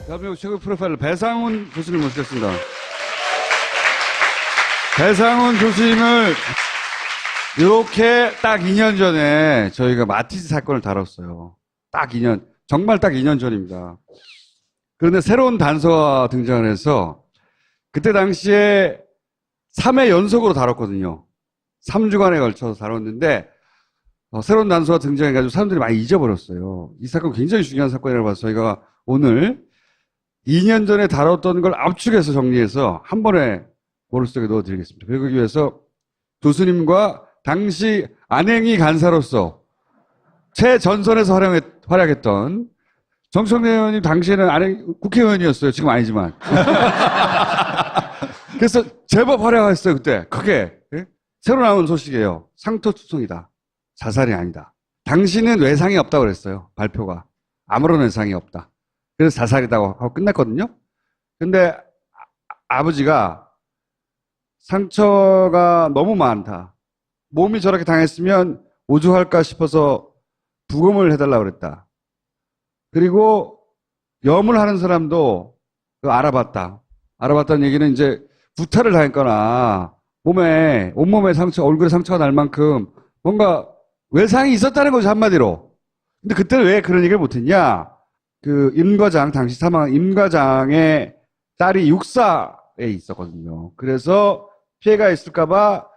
대한민국 최고 프로파일러 배상훈 교수님 모시겠습니다. 배상훈 교수님을 이렇게 딱 2년 전에 저희가 마티즈 사건을 다뤘어요. 딱 2년, 정말 딱 2년 전입니다. 그런데 새로운 단서가 등장을 해서 그때 당시에 3회 연속으로 다뤘거든요. 3주간에 걸쳐서 다뤘는데 새로운 단서가 등장해가지고 사람들이 많이 잊어버렸어요. 이 사건 굉장히 중요한 사건이라고 봐서 저희가 오늘 2년 전에 다뤘던 걸 압축해서 정리해서 한 번에 머릿속에 넣어드리겠습니다. 그러기 위해서 교수님과 당시 안행위 간사로서 최전선에서 활약했던 정청래 의원님 당시에는 국회의원이었어요. 지금 아니지만. 그래서 제법 활약했어요. 그때 크게. 예? 새로 나온 소식이에요. 상토투성이다. 자살이 아니다. 당시는 외상이 없다고 그랬어요. 발표가. 아무런 외상이 없다. 그래서 자살이라고 하고 끝났거든요. 근데 아버지가 상처가 너무 많다. 몸이 저렇게 당했으면 오죽할까 싶어서 부검을 해달라고 그랬다. 그리고 염을 하는 사람도 알아봤다. 알아봤다는 얘기는 이제 구타를 당했거나 온몸에 상처, 얼굴에 상처가 날 만큼 뭔가 외상이 있었다는 거죠, 한마디로. 근데 그때 왜 그런 얘기를 못했냐? 임 과장, 당시 사망한 임 과장의 딸이 육사에 있었거든요. 그래서 피해가 있을까봐,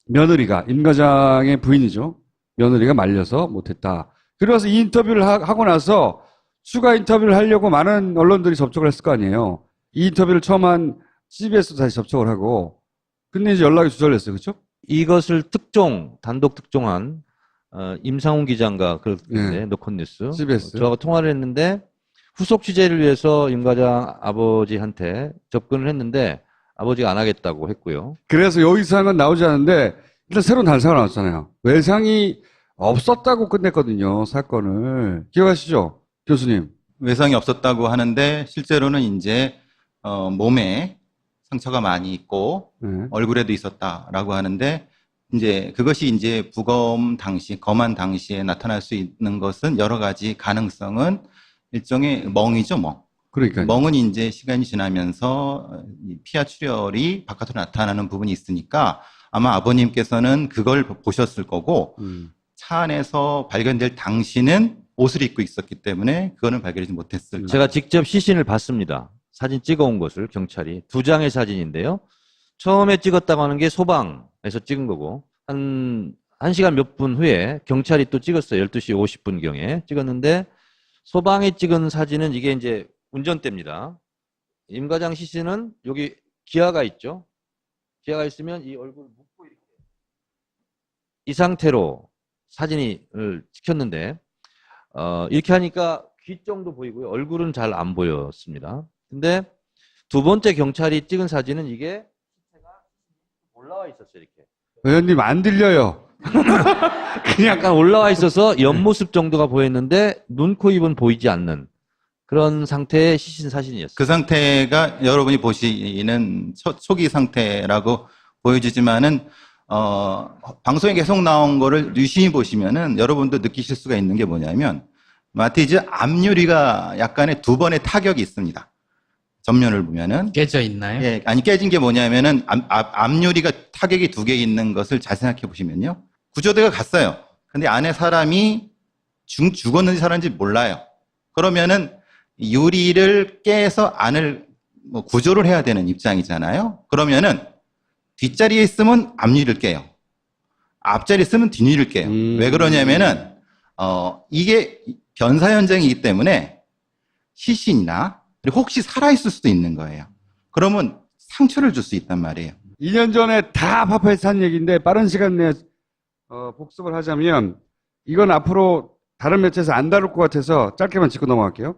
며느리가, 임 과장의 부인이죠. 며느리가 말려서 못했다. 그래서 이 인터뷰를 하고 나서 추가 인터뷰를 하려고 많은 언론들이 접촉을 했을 거 아니에요. 이 인터뷰를 처음 한 CBS도 다시 접촉을 하고, 근데 이제 연락이 두절됐어요. 그렇죠? 이것을 단독 특종한 임상훈 기자인가 그런데 네. 노컷뉴스 CBS. 저하고 통화를 했는데 후속 취재를 위해서 임 과장 아버지한테 접근을 했는데 아버지가 안 하겠다고 했고요. 그래서 여기 사항은 나오지 않는데 일단 새로운 단서가 나왔잖아요. 외상이 없었다고 끝냈거든요. 사건을. 기억하시죠? 교수님. 외상이 없었다고 하는데 실제로는 이제 몸에 상처가 많이 있고 네. 얼굴에도 있었다라고 하는데 이제 그것이 이제 검안 당시에 나타날 수 있는 것은 여러 가지 가능성은 일종의 멍이죠, 멍. 그러니까요. 멍은 이제 시간이 지나면서 피하 출혈이 바깥으로 나타나는 부분이 있으니까 아마 아버님께서는 그걸 보셨을 거고 차 안에서 발견될 당시는 옷을 입고 있었기 때문에 그거는 발견하지 못했을. 제가 직접 시신을 봤습니다. 사진 찍어온 것을 경찰이 2장의 사진인데요. 처음에 찍었다고 하는 게 소방에서 찍은 거고 한 시간 몇 분 후에 경찰이 또 찍었어요. 12시 50분경에 찍었는데 소방이 찍은 사진은 이게 이제 운전대입니다. 임 과장 시신은 여기 기아가 있죠. 기아가 있으면 이 얼굴을 묶고 이 상태로 사진을 찍혔는데 이렇게 하니까 귀 정도 보이고요. 얼굴은 잘 안 보였습니다. 근데 두 번째 경찰이 찍은 사진은 이게 시체가 올라와 있었어요. 이렇게. 의원님 안 들려요. 그냥 약간 올라와 있어서 옆모습 정도가 보였는데 눈, 코, 입은 보이지 않는 그런 상태의 시신 사진이었어요. 그 상태가 여러분이 보시는 초기 상태라고 보여지지만은 방송에 계속 나온 거를 유심히 보시면은 여러분도 느끼실 수가 있는 게 뭐냐면 마티즈 앞유리가 약간의 2번의 타격이 있습니다. 전면을 보면은 깨져 있나요? 예, 아니 깨진 게 뭐냐면은 앞유리가 타격이 2개 있는 것을 잘 생각해 보시면요. 구조대가 갔어요. 근데 안에 사람이 죽었는지 살았는지 몰라요. 그러면은 유리를 깨서 안을 구조를 해야 되는 입장이잖아요. 그러면은 뒷자리에 있으면 앞유리를 깨요. 앞자리에 있으면 뒷유리를 깨요. 왜 그러냐면은 이게 변사 현장이기 때문에 시신이나 그리고 혹시 살아있을 수도 있는 거예요. 그러면 상처를 줄 수 있단 말이에요. 2년 전에 다 파파에서 한 얘기인데 빠른 시간 내에 복습을 하자면 이건 앞으로 다른 매체에서 안 다룰 것 같아서 짧게만 짚고 넘어갈게요.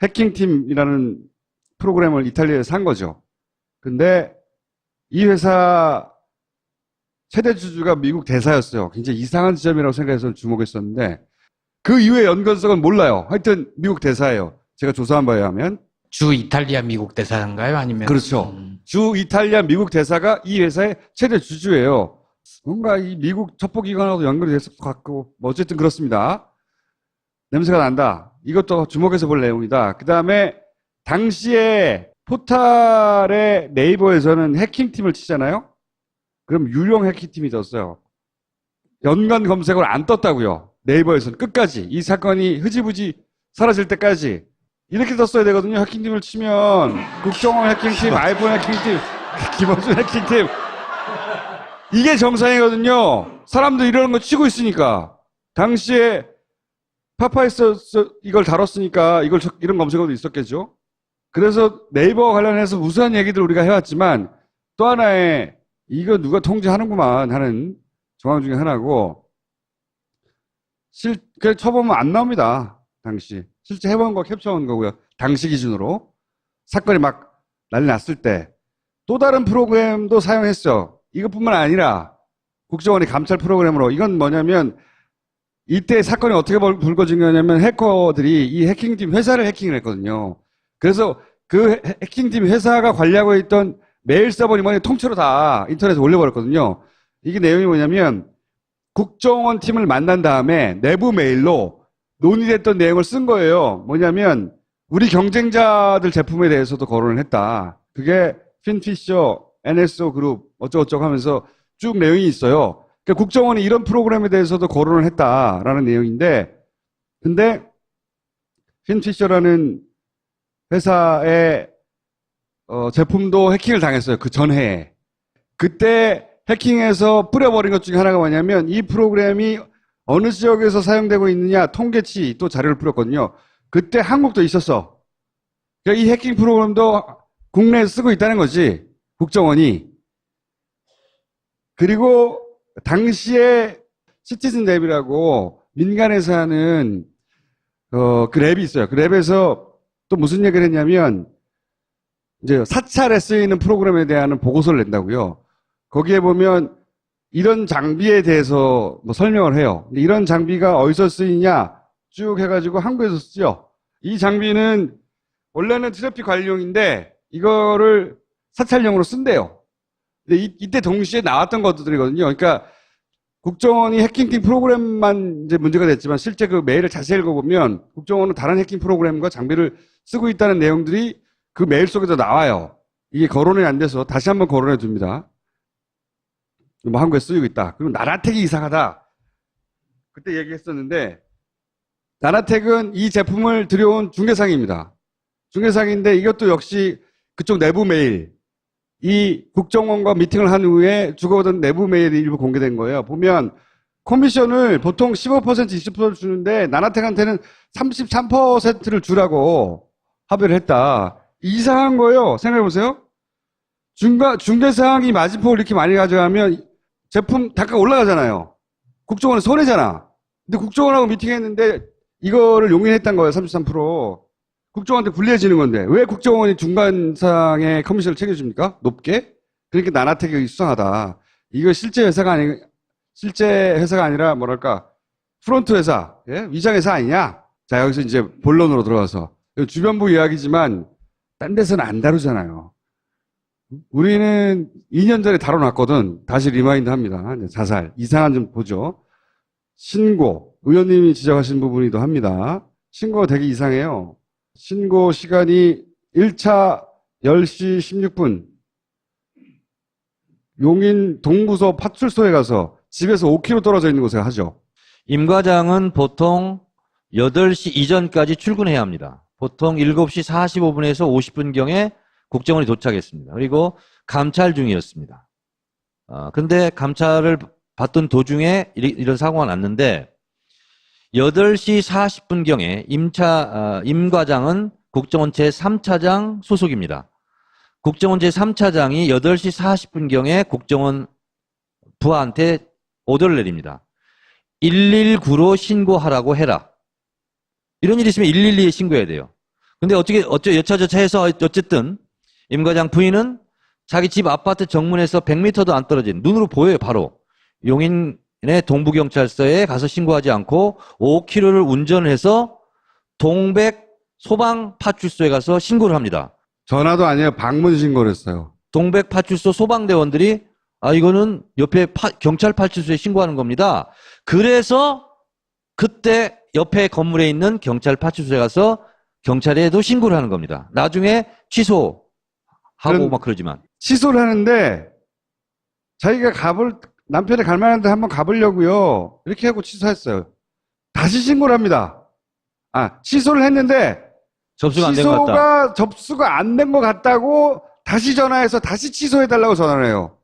해킹팀이라는 프로그램을 이탈리아에서 산 거죠. 근데 이 회사 최대 주주가 미국 대사였어요. 굉장히 이상한 지점이라고 생각해서 주목했었는데 그 이후의 연관성은 몰라요. 하여튼 미국 대사예요. 제가 조사한 바에 하면. 주 이탈리아 미국 대사인가요? 아니면 그렇죠. 주 이탈리아 미국 대사가 이 회사의 최대 주주예요. 뭔가 이 미국 첩보기관하고 연결이 됐을 것 같고 뭐 어쨌든 그렇습니다. 냄새가 난다. 이것도 주목해서 볼 내용이다. 그 다음에 당시에 포탈의 네이버에서는 해킹팀을 치잖아요. 그럼 유령 해킹팀이 떴어요. 연관 검색어를 안 떴다고요. 네이버에서는 끝까지 이 사건이 흐지부지 사라질 때까지 이렇게 떴어야 되거든요. 해킹팀을 치면 국정원 해킹팀, 아이폰 해킹팀, 김원준 해킹팀 이게 정상이거든요. 사람들 이런 거 치고 있으니까. 당시에 파파이스 이걸 다뤘으니까 이런 검색어도 있었겠죠. 그래서 네이버 관련해서 우수한 얘기들 우리가 해왔지만 또 하나의 이거 누가 통제하는구만 하는 정황 중에 하나고 그냥 쳐보면 안 나옵니다. 당시 실제 해본 거 캡처한 거고요. 당시 기준으로 사건이 막 난리 났을 때 또 다른 프로그램도 사용했어. 이것뿐만 아니라 국정원이 감찰 프로그램으로 이건 뭐냐면 이때 사건이 어떻게 불거진 거냐면 해커들이 이 해킹팀 회사를 해킹을 했거든요. 그래서 그 해킹팀 회사가 관리하고 있던 메일 서버니 뭐니 통째로 다 인터넷에 올려버렸거든요. 이게 내용이 뭐냐면 국정원 팀을 만난 다음에 내부 메일로 논의됐던 내용을 쓴 거예요. 뭐냐면 우리 경쟁자들 제품에 대해서도 거론을 했다. 그게 핀피셔, NSO 그룹 어쩌고저쩌고 하면서 쭉 내용이 있어요. 그러니까 국정원이 이런 프로그램에 대해서도 거론을 했다라는 내용인데 근데 핀피셔라는 회사의 제품도 해킹을 당했어요. 그 전해에. 그때 해킹해서 뿌려버린 것 중에 하나가 뭐냐면 이 프로그램이 어느 지역에서 사용되고 있느냐 통계치 또 자료를 뿌렸거든요. 그때 한국도 있었어. 그러니까 이 해킹 프로그램도 국내에서 쓰고 있다는 거지. 국정원이. 그리고 당시에 시티즌 랩이라고 민간에서 하는 그 랩이 있어요. 그 랩에서 또 무슨 얘기를 했냐면 이제 사찰에 쓰이는 프로그램에 대한 보고서를 낸다고요. 거기에 보면 이런 장비에 대해서 뭐 설명을 해요. 근데 이런 장비가 어디서 쓰이냐 쭉 해가지고 한국에서 쓰죠. 이 장비는 원래는 트래픽 관리용인데 이거를 사찰용으로 쓴대요. 근데 이때 동시에 나왔던 것들이거든요. 그러니까 국정원이 해킹팀 프로그램만 이제 문제가 됐지만 실제 그 메일을 자세히 읽어보면 국정원은 다른 해킹 프로그램과 장비를 쓰고 있다는 내용들이 그 메일 속에도 나와요. 이게 거론이 안 돼서 다시 한번 거론해 둡니다. 뭐 한국에 쓰이고 있다. 그리고 나라텍이 이상하다. 그때 얘기했었는데 나라텍은 이 제품을 들여온 중개상입니다. 중개상인데 이것도 역시 그쪽 내부 메일 이 국정원과 미팅을 한 후에 주고받은 내부 메일이 일부 공개된 거예요. 보면 커미션을 보통 15% 20% 주는데 나나텍한테는 33%를 주라고 합의를 했다. 이상한 거예요. 생각해보세요. 중개상이 마진폭을 이렇게 많이 가져가면 제품 단가가 올라가잖아요. 국정원은 손해잖아. 근데 국정원하고 미팅했는데 이거를 용인했단 거예요. 33%. 국정원한테 불리해지는 건데 왜 국정원이 중간상의 커미션을 챙겨줍니까? 높게? 그러니까 나나텍이 수상하다. 이거 실제 회사가 아니라 뭐랄까 프론트 회사, 예? 위장 회사 아니냐? 자 여기서 이제 본론으로 들어가서 주변부 이야기지만 딴 데서는 안 다루잖아요. 우리는 2년 전에 다뤄놨거든. 다시 리마인드 합니다. 자살 이상한 좀 보죠. 신고 의원님이 지적하신 부분이기도 합니다. 신고가 되게 이상해요. 신고 시간이 1차 10시 16분 용인 동부서 파출소에 가서 집에서 5km 떨어져 있는 곳에 하죠. 임 과장은 보통 8시 이전까지 출근해야 합니다. 보통 7시 45분에서 50분경에 국정원이 도착했습니다. 그리고 감찰 중이었습니다. 근데 감찰을 받던 도중에 이런 사고가 났는데 8시 40분경에 임 과장은 국정원 제3차장 소속입니다. 국정원 제3차장이 8시 40분경에 국정원 부하한테 오더를 내립니다. 119로 신고하라고 해라. 이런 일이 있으면 112에 신고해야 돼요. 근데 여차저차 해서 어쨌든 임 과장 부인은 자기 집 아파트 정문에서 100m도 안 떨어진 눈으로 보여요. 바로 용인의 동부경찰서에 가서 신고하지 않고 5km를 운전해서 동백 소방파출소에 가서 신고를 합니다. 전화도 아니에요. 방문 신고를 했어요. 동백파출소 소방대원들이 이거는 옆에 경찰파출소에 신고하는 겁니다. 그래서 그때 옆에 건물에 있는 경찰 파출소에 가서 경찰에도 신고를 하는 겁니다. 나중에 취소하고 그런- 막 그러지만. 취소를 하는데 자기가 남편이 갈 만한데 한번 가보려고요. 이렇게 하고 취소했어요. 다시 신고를 합니다. 취소를 했는데 접수가 안 된 것 같다. 접수가 안 된 것 같다고 다시 전화해서 다시 취소해달라고 전화를 해요.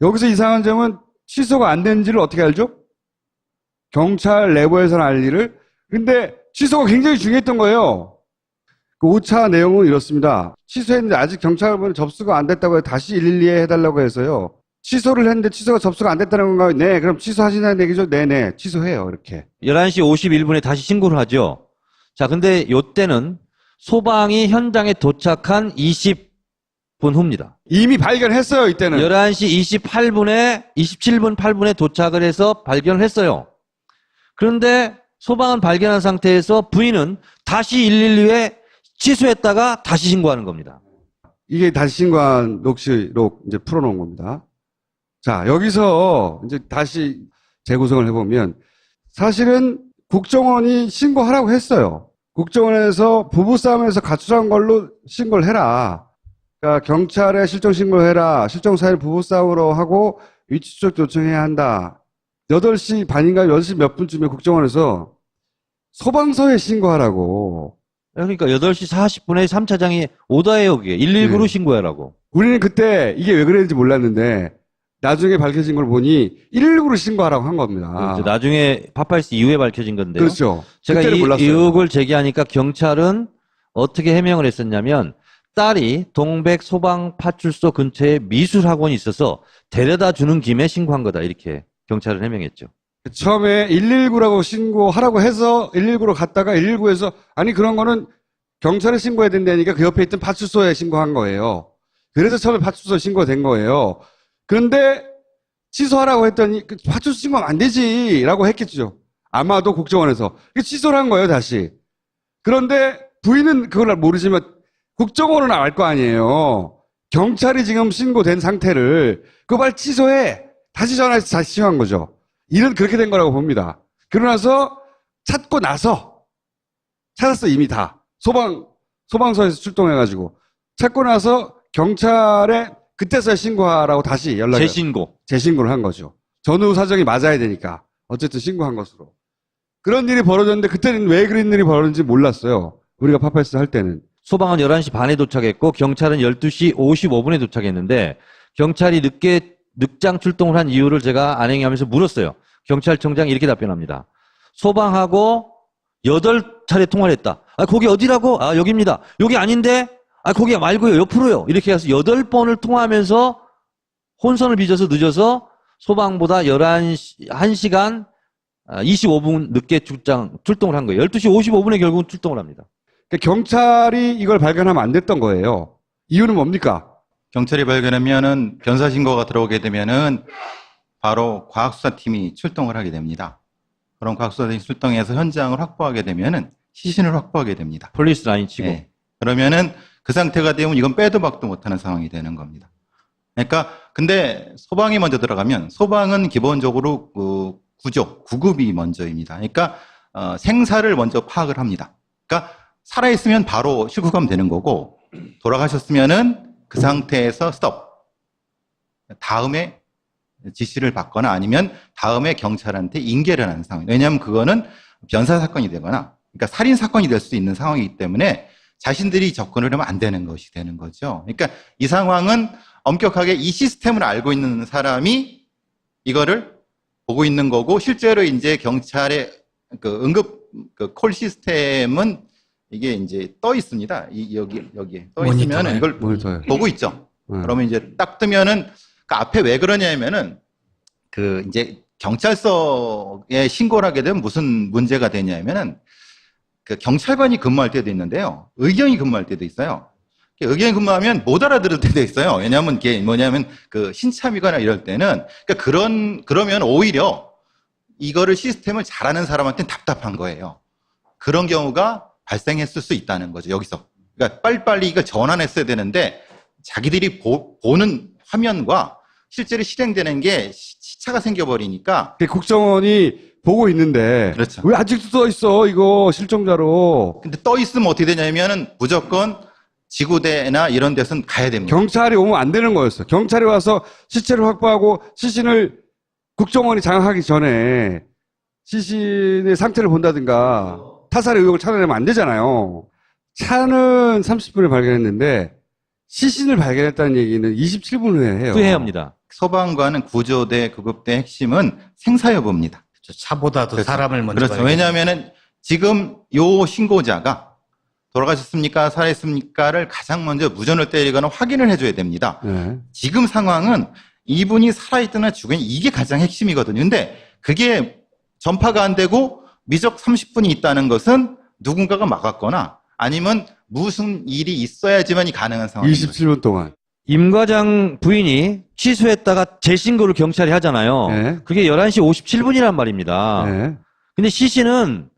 여기서 이상한 점은 취소가 안 된지를 어떻게 알죠? 경찰 내부에서는 알 일을. 근데 취소가 굉장히 중요했던 거예요. 그 5차 내용은 이렇습니다. 취소했는데 아직 경찰은 접수가 안 됐다고 해서 다시 112에 해달라고 해서요. 취소를 했는데 취소가 접수가 안 됐다는 건가요? 네, 그럼 취소하시나는 얘기죠? 네네, 취소해요. 이렇게. 11시 51분에 다시 신고를 하죠. 자, 근데 요때는 소방이 현장에 도착한 20분 후입니다. 이미 발견했어요, 이때는. 11시 27분, 8분에 도착을 해서 발견을 했어요. 그런데 소방은 발견한 상태에서 부인은 다시 112에 취소했다가 다시 신고하는 겁니다. 이게 다시 신고한 녹취록 이제 풀어놓은 겁니다. 자, 여기서 이제 다시 재구성을 해보면 사실은 국정원이 신고하라고 했어요. 국정원에서 부부싸움에서 가출한 걸로 신고를 해라. 그러니까 경찰에 실종 신고를 해라. 실종 사실 부부싸움으로 하고 위치 추적 요청해야 한다. 8시 반인가 8시 몇 분쯤에 국정원에서 소방서에 신고하라고. 그러니까 8시 40분에 3차장이 오다해요, 그게. 119로 네. 신고하라고. 우리는 그때 이게 왜 그랬는지 몰랐는데 나중에 밝혀진 걸 보니 119로 신고하라고 한 겁니다. 이제 나중에 파파이스 이후에 밝혀진 건데요. 그렇죠. 제가 그때는 이 몰랐어요. 의혹을 제기하니까 경찰은 어떻게 해명을 했었냐면 딸이 동백 소방파출소 근처에 미술학원이 있어서 데려다 주는 김에 신고한 거다. 이렇게 경찰은 해명했죠. 처음에 119라고 신고하라고 해서 119로 갔다가 119에서 아니 그런 거는 경찰에 신고해야 된다니까 그 옆에 있던 파출소에 신고한 거예요. 그래서 처음에 파출소에 신고된 거예요. 그런데 취소하라고 했더니 그 파출소 신고하면 안 되지라고 했겠죠. 아마도 국정원에서. 취소를 한 거예요, 다시. 그런데 부인은 그걸 모르지만 국정원은 알 거 아니에요. 경찰이 지금 신고된 상태를 그거 빨리 취소해. 다시 전화해서 다시 신고한 거죠. 일은 그렇게 된 거라고 봅니다. 그러고 나서 찾고 나서 찾았어 이미 다. 소방서에서 출동해가지고 찾고 나서 경찰에 그때서야 신고하라고 다시 연락이 재신고를 한 거죠. 전후 사정이 맞아야 되니까 어쨌든 신고한 것으로. 그런 일이 벌어졌는데 그때는 왜 그런 일이 벌어졌는지 몰랐어요. 우리가 파파이스 할 때는. 소방은 11시 반에 도착했고 경찰은 12시 55분에 도착했는데 경찰이 늦장 출동을 한 이유를 제가 안행하면서 물었어요. 경찰청장이 이렇게 답변합니다. 소방하고 8차례 통화를 했다. 거기 어디라고? 여기입니다. 여기 아닌데? 거기 말고요. 옆으로요. 이렇게 해서 8번을 통화하면서 혼선을 빚어서 늦어서 소방보다 1시간 25분 늦게 출동을 한 거예요. 12시 55분에 결국은 출동을 합니다. 그러니까 경찰이 이걸 발견하면 안 됐던 거예요. 이유는 뭡니까? 경찰이 발견하면은 변사 신고가 들어오게 되면은 바로 과학수사팀이 출동을 하게 됩니다. 그럼 과학수사팀이 출동해서 현장을 확보하게 되면은 시신을 확보하게 됩니다. 폴리스 라인 치고. 네. 그러면은 그 상태가 되면 이건 빼도 박도 못하는 상황이 되는 겁니다. 그러니까 근데 소방이 먼저 들어가면 소방은 기본적으로 그 구급이 먼저입니다. 그러니까 생사를 먼저 파악을 합니다. 그러니까 살아있으면 바로 싣고 가면 되는 거고 돌아가셨으면은 그 상태에서 스톱. 다음에 지시를 받거나 아니면 다음에 경찰한테 인계를 하는 상황. 왜냐하면 그거는 변사 사건이 되거나 그러니까 살인 사건이 될 수 있는 상황이기 때문에 자신들이 접근을 하면 안 되는 것이 되는 거죠. 그러니까 이 상황은 엄격하게 이 시스템을 알고 있는 사람이 이거를 보고 있는 거고 실제로 이제 경찰의 그 응급 그 콜 시스템은 이게 이제 떠 있습니다. 여기에 떠 있으면 이걸 모니터에. 보고 있죠. 그러면 이제 딱 뜨면은 그 앞에 왜 그러냐면은 그 이제 경찰서에 신고를 하게 되면 무슨 문제가 되냐면은 그 경찰관이 근무할 때도 있는데요. 의경이 근무할 때도 있어요. 의경이 근무하면 못 알아들을 때도 있어요. 왜냐하면 이게 뭐냐면 그 신참이거나 이럴 때는 그러니까 그러면 오히려 이거를 시스템을 잘하는 사람한테는 답답한 거예요. 그런 경우가 발생했을 수 있다는 거죠. 여기서. 그러니까 빨리빨리 이걸 전환했어야 되는데 자기들이 보는 화면과 실제로 실행되는 게 시차가 생겨버리니까 국정원이 보고 있는데 그렇죠. 왜 아직도 써 있어 이거 실종자로. 근데 떠 있으면 어떻게 되냐면은 무조건 지구대나 이런 데서는 가야 됩니다. 경찰이 오면 안 되는 거였어. 경찰이 와서 시체를 확보하고 시신을 국정원이 장악하기 전에 시신의 상태를 본다든가 타살의 의혹을 찾아내면 안 되잖아요. 차는 30분에 발견했는데 시신을 발견했다는 얘기는 27분 후에 해요. 후회합니다. 소방관은 구조대, 구급대 핵심은 생사 여부입니다. 차보다도 그렇죠. 사람을 먼저 그렇죠. 봐야 왜냐하면은 지금 요 신고자가 돌아가셨습니까? 살아있습니까?를 가장 먼저 무전을 때리거나 확인을 해줘야 됩니다. 네. 지금 상황은 이분이 살아있거나 죽었냐 이게 가장 핵심이거든요. 근데 그게 전파가 안 되고 미적 30분이 있다는 것은 누군가가 막았거나 아니면 무슨 일이 있어야지만이 가능한 상황입니다. 27분 동안. 임 과장 부인이 취소했다가 재신고를 경찰이 하잖아요. 네. 그게 11시 57분이란 말입니다. 네. 근데 시신은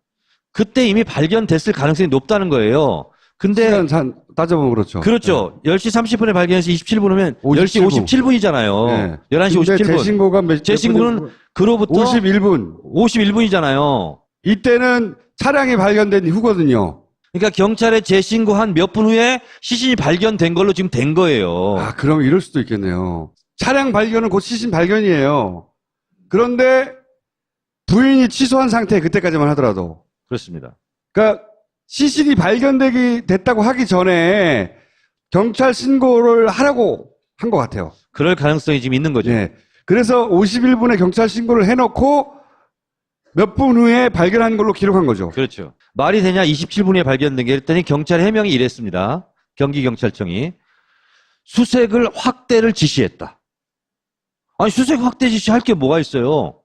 그때 이미 발견됐을 가능성이 높다는 거예요. 근데 시간 따져보면 그렇죠. 그렇죠. 10시 30분에 발견해서 27분 하면 57 10시 57분이잖아요. 네. 11시 근데 57분. 재신고가 재신고는 그로부터 51분. 51분이잖아요. 이때는 차량이 발견된 후거든요. 그러니까 경찰에 재신고한 몇 분 후에 시신이 발견된 걸로 지금 된 거예요. 아, 그럼 이럴 수도 있겠네요. 차량 발견은 곧 시신 발견이에요. 그런데 부인이 취소한 상태 그때까지만 하더라도. 그렇습니다. 그러니까 시신이 됐다고 하기 전에 경찰 신고를 하라고 한 것 같아요. 그럴 가능성이 지금 있는 거죠. 네. 그래서 51분에 경찰 신고를 해놓고 몇 분 후에 발견한 걸로 기록한 거죠. 그렇죠. 말이 되냐 27분에 발견된 게 그랬더니 경찰 해명이 이랬습니다. 경기경찰청이 수색을 확대를 지시했다. 아니 수색 확대 지시할 게 뭐가 있어요?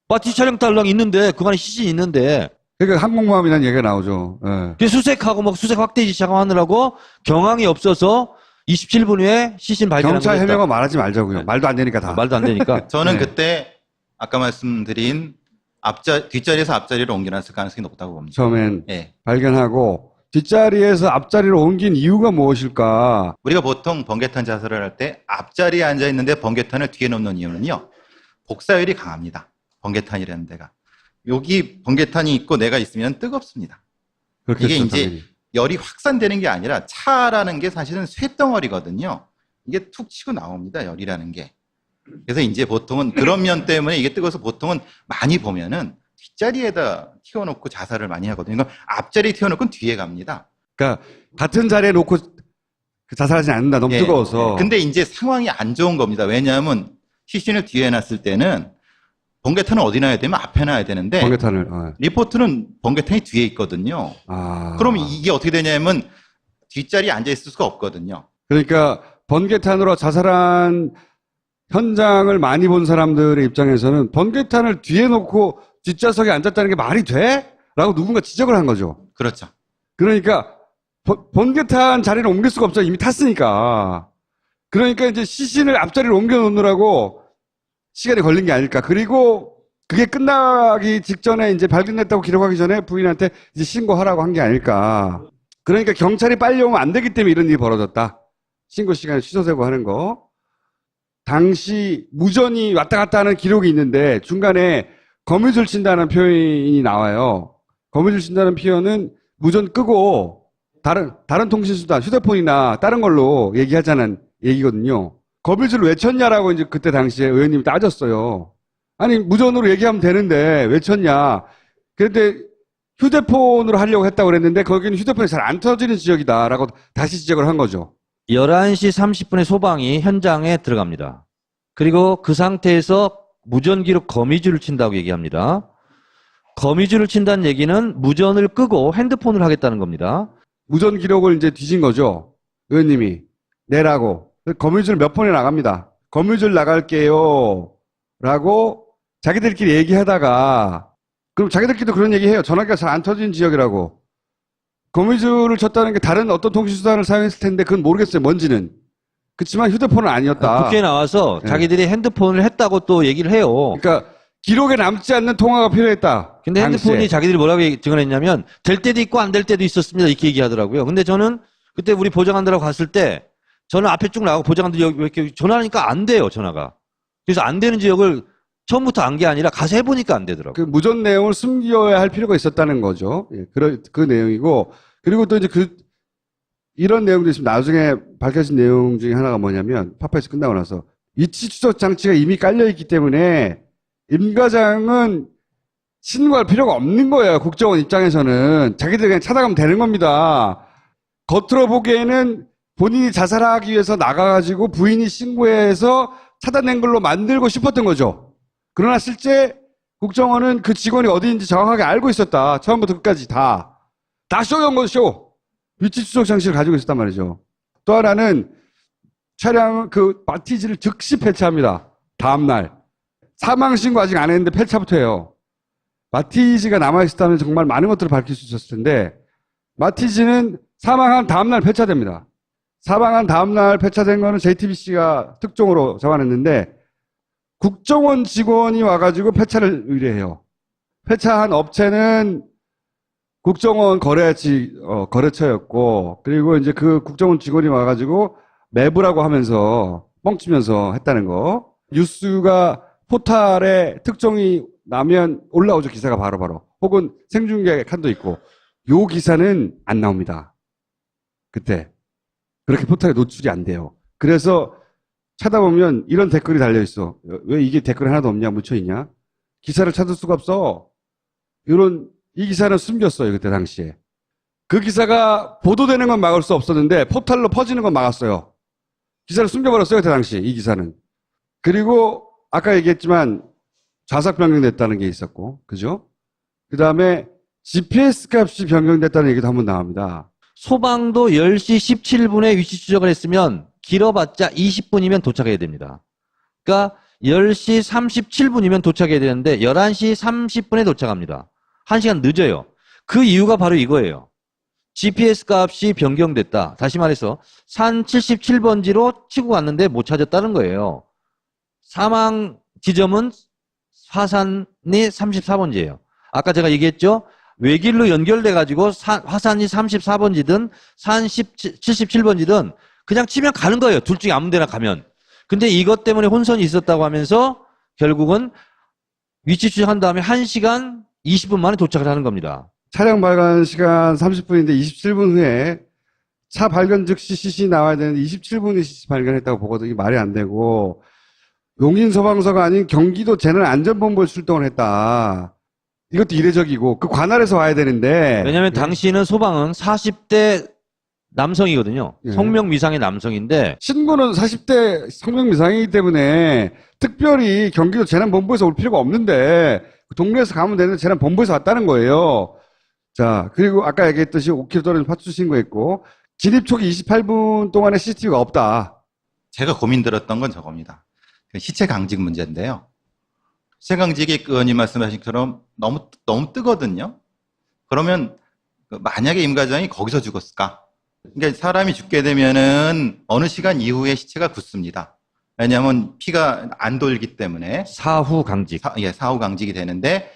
마티 차량 달랑 있는데 그 안에 시신이 있는데 그러니까 항공모함이라는 얘기가 나오죠. 예. 그 수색하고 막 수색 확대 지시하고 하느라고 경황이 없어서 27분 후에 시신 발견한 경찰 거였다. 해명은 말하지 말자고요. 네. 말도 안 되니까 다. 말도 안 되니까. 저는 네. 그때 아까 말씀드린 뒷자리에서 앞자리로 옮겨놨을 가능성이 높다고 봅니다. 처음엔 예. 발견하고 뒷자리에서 앞자리로 옮긴 이유가 무엇일까? 우리가 보통 번개탄 자살을 할 때 앞자리에 앉아 있는데 번개탄을 뒤에 놓는 이유는요. 복사율이 강합니다. 번개탄이라는 데가. 여기 번개탄이 있고 내가 있으면 뜨겁습니다. 그렇겠죠, 이게 이제 당연히. 열이 확산되는 게 아니라 차라는 게 사실은 쇳덩어리거든요. 이게 툭 치고 나옵니다. 열이라는 게. 그래서 이제 보통은 그런 면 때문에 이게 뜨거워서 보통은 많이 보면은 뒷자리에다 튀어놓고 자살을 많이 하거든요. 이건 앞자리에 튀어놓고 뒤에 갑니다. 그러니까 같은 자리에 놓고 자살하지 않는다. 너무 예. 뜨거워서. 근데 이제 상황이 안 좋은 겁니다. 왜냐하면 시신을 뒤에 놨을 때는 번개탄을 어디 놔야 되면 앞에 놔야 되는데 번개탄을. 리포트는 번개탄이 뒤에 있거든요. 아. 그럼 이게 어떻게 되냐면 뒷자리에 앉아 있을 수가 없거든요. 그러니까 번개탄으로 자살한 현장을 많이 본 사람들의 입장에서는 번개탄을 뒤에 놓고 뒷좌석에 앉았다는 게 말이 돼? 라고 누군가 지적을 한 거죠. 그렇죠. 그러니까 번개탄 자리를 옮길 수가 없죠. 이미 탔으니까. 그러니까 이제 시신을 앞자리로 옮겨 놓느라고 시간이 걸린 게 아닐까. 그리고 그게 끝나기 직전에 이제 발견됐다고 기록하기 전에 부인한테 이제 신고하라고 한 게 아닐까. 그러니까 경찰이 빨리 오면 안 되기 때문에 이런 일이 벌어졌다. 신고 시간이 취소되고 하는 거. 당시 무전이 왔다 갔다 하는 기록이 있는데 중간에 거미줄 친다는 표현이 나와요. 거미줄 친다는 표현은 무전 끄고 다른 통신수단, 휴대폰이나 다른 걸로 얘기하자는 얘기거든요. 거미줄을 왜 쳤냐라고 이제 그때 당시에 의원님이 따졌어요. 아니, 무전으로 얘기하면 되는데 왜 쳤냐. 그런데 휴대폰으로 하려고 했다고 그랬는데 거기는 휴대폰이 잘 안 터지는 지역이다라고 다시 지적을 한 거죠. 11시 30분에 소방이 현장에 들어갑니다. 그리고 그 상태에서 무전 기록 거미줄을 친다고 얘기합니다. 거미줄을 친다는 얘기는 무전을 끄고 핸드폰을 하겠다는 겁니다. 무전 기록을 이제 뒤진 거죠. 의원님이. 내라고. 거미줄 몇 번에 나갑니다. 거미줄 나갈게요. 라고 자기들끼리 얘기하다가 그럼 자기들끼리도 그런 얘기해요. 전화기가 잘 안 터지는 지역이라고. 거미줄을 쳤다는 게 다른 어떤 통신수단을 사용했을 텐데 그건 모르겠어요. 뭔지는. 그렇지만 휴대폰은 아니었다. 국회에 나와서 네. 자기들이 핸드폰을 했다고 또 얘기를 해요. 그러니까 기록에 남지 않는 통화가 필요했다. 근데 당시에. 핸드폰이 자기들이 뭐라고 증언했냐면 될 때도 있고 안 될 때도 있었습니다. 이렇게 얘기하더라고요. 근데 저는 그때 우리 보좌관들하고 갔을 때 저는 앞에 쭉 나가고 보좌관들이 여기 이렇게 전화하니까 안 돼요. 전화가. 그래서 안 되는 지역을 처음부터 안 게 아니라 가서 해보니까 안 되더라고요. 그 무전 내용을 숨겨야 할 필요가 있었다는 거죠. 예, 그 내용이고, 그리고 또 이제 이런 내용도 있으면 나중에 밝혀진 내용 중에 하나가 뭐냐면, 파파이스 끝나고 나서, 위치 추적 장치가 이미 깔려있기 때문에, 임 과장은 신고할 필요가 없는 거예요. 국정원 입장에서는. 자기들 그냥 찾아가면 되는 겁니다. 겉으로 보기에는 본인이 자살하기 위해서 나가가지고 부인이 신고해서 찾아낸 걸로 만들고 싶었던 거죠. 그러나 실제 국정원은 그 직원이 어디인지 정확하게 알고 있었다. 처음부터 끝까지 다 쇼였던 거죠, 쇼. 위치 추적 장치를 가지고 있었단 말이죠. 또 하나는 마티즈를 즉시 폐차합니다. 다음날. 사망 신고 아직 안 했는데 폐차부터 해요. 마티즈가 남아있었다면 정말 많은 것들을 밝힐 수 있었을 텐데, 마티즈는 사망한 다음날 폐차됩니다. 사망한 다음날 폐차된 거는 JTBC가 특종으로 잡아냈는데, 국정원 직원이 와가지고 폐차를 의뢰해요. 폐차한 업체는 국정원 거래처였고, 그리고 이제 그 국정원 직원이 와가지고 매부라고 하면서 뻥치면서 했다는 거. 뉴스가 포탈에 특종이 나면 올라오죠, 기사가 바로바로. 혹은 생중계 칸도 있고. 요 기사는 안 나옵니다. 그때. 그렇게 포탈에 노출이 안 돼요. 그래서 찾아보면 이런 댓글이 달려있어. 왜 이게 댓글이 하나도 없냐, 묻혀있냐? 기사를 찾을 수가 없어. 이 기사는 숨겼어요, 그때 당시에. 그 기사가 보도되는 건 막을 수 없었는데, 포탈로 퍼지는 건 막았어요. 기사를 숨겨버렸어요, 그때 당시, 이 기사는. 그리고, 아까 얘기했지만, 좌석 변경됐다는 게 있었고, 그죠? 그 다음에, GPS 값이 변경됐다는 얘기도 한번 나옵니다. 소방도 10시 17분에 위치 추적을 했으면 길어봤자 20분이면 도착해야 됩니다. 그러니까 10시 37분이면 도착해야 되는데 11시 30분에 도착합니다. 1시간 늦어요. 그 이유가 바로 이거예요. GPS 값이 변경됐다. 다시 말해서 산 77번지로 치고 갔는데 못 찾았다는 거예요. 사망 지점은 화산이 34번지예요. 아까 제가 얘기했죠? 외길로 연결돼가지고 화산이 34번지든 산 77번지든 그냥 치면 가는 거예요. 둘 중에 아무 데나 가면. 근데 이것 때문에 혼선이 있었다고 하면서 결국은 위치 추적한 다음에 1시간 20분 만에 도착을 하는 겁니다. 차량 발견 시간 30분인데 27분 후에 차 발견 즉시 CC 나와야 되는데 27분에 CC 발견했다고 보거든요. 이게 말이 안 되고, 용인소방서가 아닌 경기도 재난안전본부에 출동을 했다. 이것도 이례적이고, 그 관할에서 와야 되는데. 왜냐하면 당시는 소방은 40대 남성이거든요. 예. 성명미상의 남성인데 신고는 40대 성명미상이기 때문에 특별히 경기도 재난본부에서 올 필요가 없는데, 동네에서 가면 되는데 재난본부에서 왔다는 거예요. 자, 그리고 아까 얘기했듯이 5km 떨어진 파출 신고했고, 진입 초기 28분 동안에 CCTV가 없다. 제가 고민 들었던 건 저겁니다. 그 시체 강직 문제인데요. 시체 강직이 그 의원님 말씀하신 것처럼 너무 뜨거든요. 그러면 만약에 임 과장이 거기서 죽었을까? 그러니까 사람이 죽게 되면은 어느 시간 이후에 시체가 굳습니다. 왜냐하면 피가 안 돌기 때문에 사후 강직. 사후 강직이 되는데,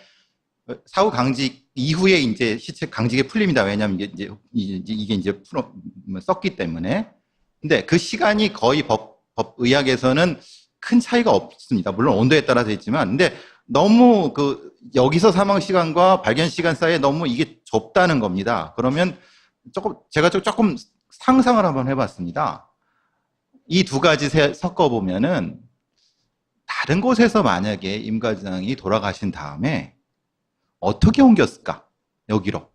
사후 강직 이후에 이제 시체 강직에 풀립니다. 왜냐하면 이게 이제 썩기 때문에. 근데 그 시간이 거의 의학에서는 큰 차이가 없습니다. 물론 온도에 따라서 있지만, 근데 너무 여기서 사망 시간과 발견 시간 사이에 너무 이게 좁다는 겁니다. 그러면 제가 조금 상상을 한번 해봤습니다. 이 두 가지 섞어보면은, 다른 곳에서 만약에 임 과장이 돌아가신 다음에 어떻게 옮겼을까? 여기로.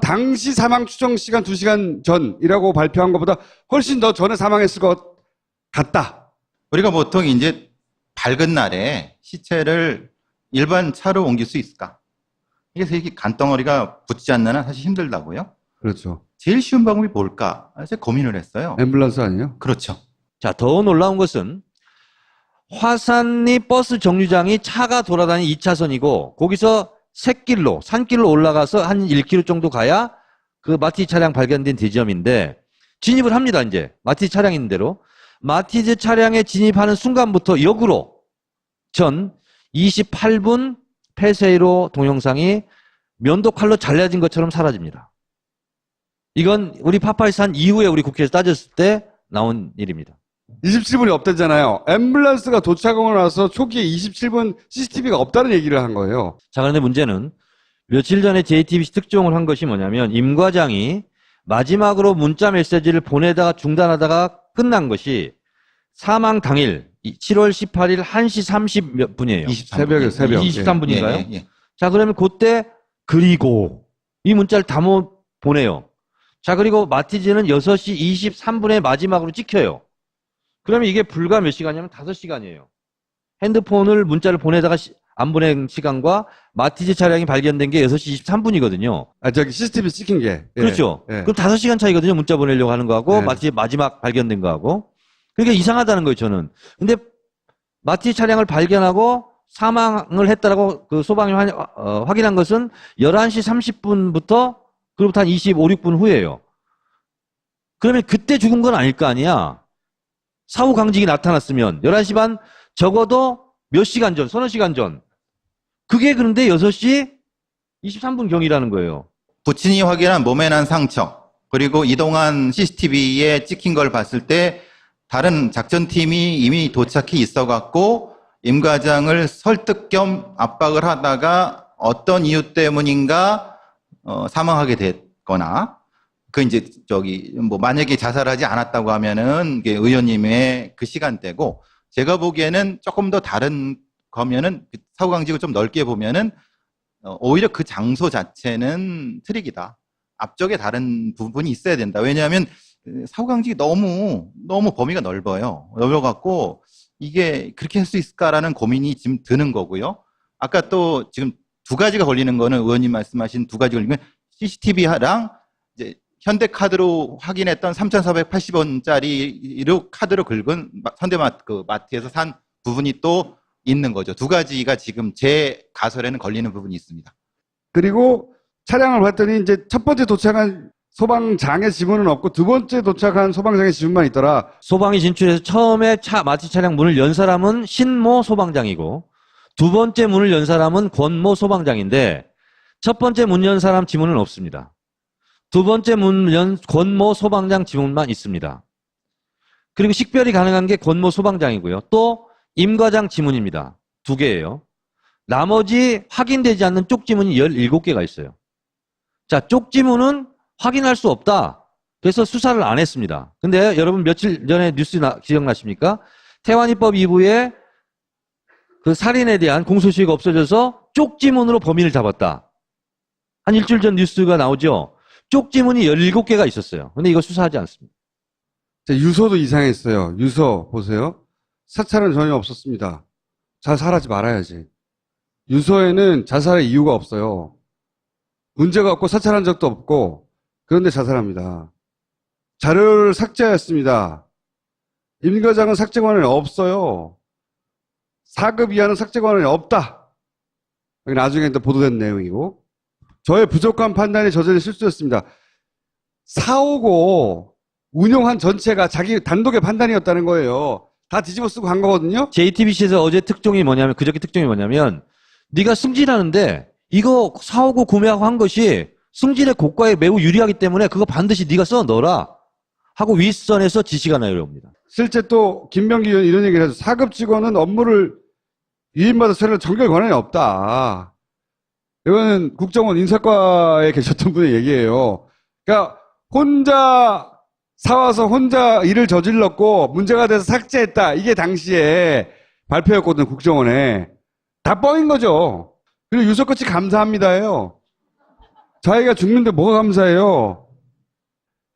당시 사망 추정 시간 2시간 전이라고 발표한 것보다 훨씬 더 전에 사망했을 것 같다. 우리가 보통 이제 밝은 날에 시체를 일반 차로 옮길 수 있을까? 그래서 이게 간덩어리가 붙지 않는 한 사실 힘들다고요? 그렇죠. 제일 쉬운 방법이 뭘까? 제가 고민을 했어요. 앰뷸런스 아니에요? 그렇죠. 자, 더 놀라운 것은 화산리 버스 정류장이 차가 돌아다니는 2차선이고 거기서 샛길로, 산길로 올라가서 한 1km 정도 가야 그 마티즈 차량 발견된 지점인데 진입을 합니다, 이제. 마티즈 차량 있는 대로. 마티즈 차량에 진입하는 순간부터 역으로 전 28분 폐쇄로 동영상이 면도칼로 잘라진 것처럼 사라집니다. 이건 우리 파파이산 이후에 우리 국회에서 따졌을 때 나온 일입니다. 27분이 없댔잖아요. 앰뷸런스가 도착하고 나서 초기에 27분 CCTV가 없다는 얘기를 한 거예요. 자, 그런데 문제는 며칠 전에 JTBC 특종을 한 것이 뭐냐면 임 과장이 마지막으로 문자 메시지를 보내다가 중단하다가 끝난 것이 사망 당일 7월 18일 1시 30 몇 분이에요. 23분. 새벽에, 새벽. 23분인가요? 예. 자, 그러면 그때 그리고 이 문자를 다 보내요. 자, 그리고 마티즈는 6시 23분에 마지막으로 찍혀요. 그러면 이게 불과 몇 시간이냐면 5시간이에요. 핸드폰을 문자를 보내다가 안 보낸 시간과 마티즈 차량이 발견된 게 6시 23분이거든요. 아, 저기 CCTV 찍힌 게. 예. 그렇죠. 예. 그럼 5시간 차이거든요. 문자 보내려고 하는 거하고 네. 마티즈 마지막 발견된 거하고. 그러니까 이상하다는 거예요, 저는. 근데 마티즈 차량을 발견하고 사망을 했다라고 그 소방이 확인한 것은 11시 30분부터 그로부터 한 25, 6분 후예요. 그러면 그때 죽은 건 아닐 거 아니야. 사후 강직이 나타났으면 11시 반 적어도 몇 시간 전, 서너 시간 전. 그게 그런데 6시 23분 경이라는 거예요. 부친이 확인한 몸에 난 상처, 그리고 이동한 CCTV에 찍힌 걸 봤을 때 다른 작전팀이 이미 도착해 있어갖고 임 과장을 설득 겸 압박을 하다가 어떤 이유 때문인가 사망하게 됐거나, 그 이제 뭐 만약에 자살하지 않았다고 하면은 이게 의원님의 그 시간대고, 제가 보기에는 조금 더 다른 거면은 사고 강직을 좀 넓게 보면은 오히려 그 장소 자체는 트릭이다. 앞쪽에 다른 부분이 있어야 된다. 왜냐하면 사고 강직이 너무 범위가 넓어요. 넓어갖고 이게 그렇게 할 수 있을까라는 고민이 지금 드는 거고요. 아까 또 지금 두 가지가 걸리는 거는 의원님 말씀하신 두 가지 걸리면 CCTV랑 이제 현대카드로 확인했던 3,480원짜리로 카드로 긁은 마트에서 산 부분이 또 있는 거죠. 두 가지가 지금 제 가설에는 걸리는 부분이 있습니다. 그리고 차량을 봤더니 이제 첫 번째 도착한 소방장의 지문은 없고 두 번째 도착한 소방장의 지문만 있더라. 소방이 진출해서 처음에 마티 차량 문을 연 사람은 신모 소방장이고 두 번째 문을 연 사람은 권모 소방장인데 첫 번째 문 연 사람 지문은 없습니다. 두 번째 문 연 권모 소방장 지문만 있습니다. 그리고 식별이 가능한 게 권모 소방장이고요. 또 임 과장 지문입니다. 2개예요. 나머지 확인되지 않는 쪽지문이 17개가 있어요. 자, 쪽지문은 확인할 수 없다. 그래서 수사를 안 했습니다. 근데 여러분 며칠 전에 뉴스 기억나십니까? 태완이법 2부에 그 살인에 대한 공소시효가 없어져서 쪽지문으로 범인을 잡았다. 한 일주일 전 뉴스가 나오죠. 쪽지문이 17개가 있었어요. 근데 이거 수사하지 않습니다. 자, 유서도 이상했어요. 유서 보세요. 사찰은 전혀 없었습니다. 자살하지 말아야지. 유서에는 자살의 이유가 없어요. 문제가 없고 사찰한 적도 없고 그런데 자살합니다. 자료를 삭제했습니다. 임 과장은 삭제 권한이 없어요. 4급 이하는 삭제 권한이 없다. 여기 나중에 또 보도된 내용이고 저의 부족한 판단이 저질린 실수였습니다. 사오고 운용한 전체가 자기 단독의 판단이었다는 거예요. 다 뒤집어 쓰고 간 거거든요. JTBC에서 어제 특종이 뭐냐면 그저께 특종이 뭐냐면 네가 승진하는데 이거 사오고 구매하고 한 것이 승진의 고가에 매우 유리하기 때문에 그거 반드시 네가 써 넣어라 하고 윗선에서 지시가 내려옵니다. 실제 또 김병기 의원이 이런 얘기를 해서 4급 직원은 업무를 위임받아 처리할 정결 권한이 없다. 이거는 국정원 인사과에 계셨던 분의 얘기예요. 그러니까 혼자 사와서 혼자 일을 저질렀고 문제가 돼서 삭제했다. 이게 당시에 발표였거든요. 국정원에. 다 뻥인 거죠. 그리고 유서같이 감사합니다예요. 자기가 죽는데 뭐가 감사해요.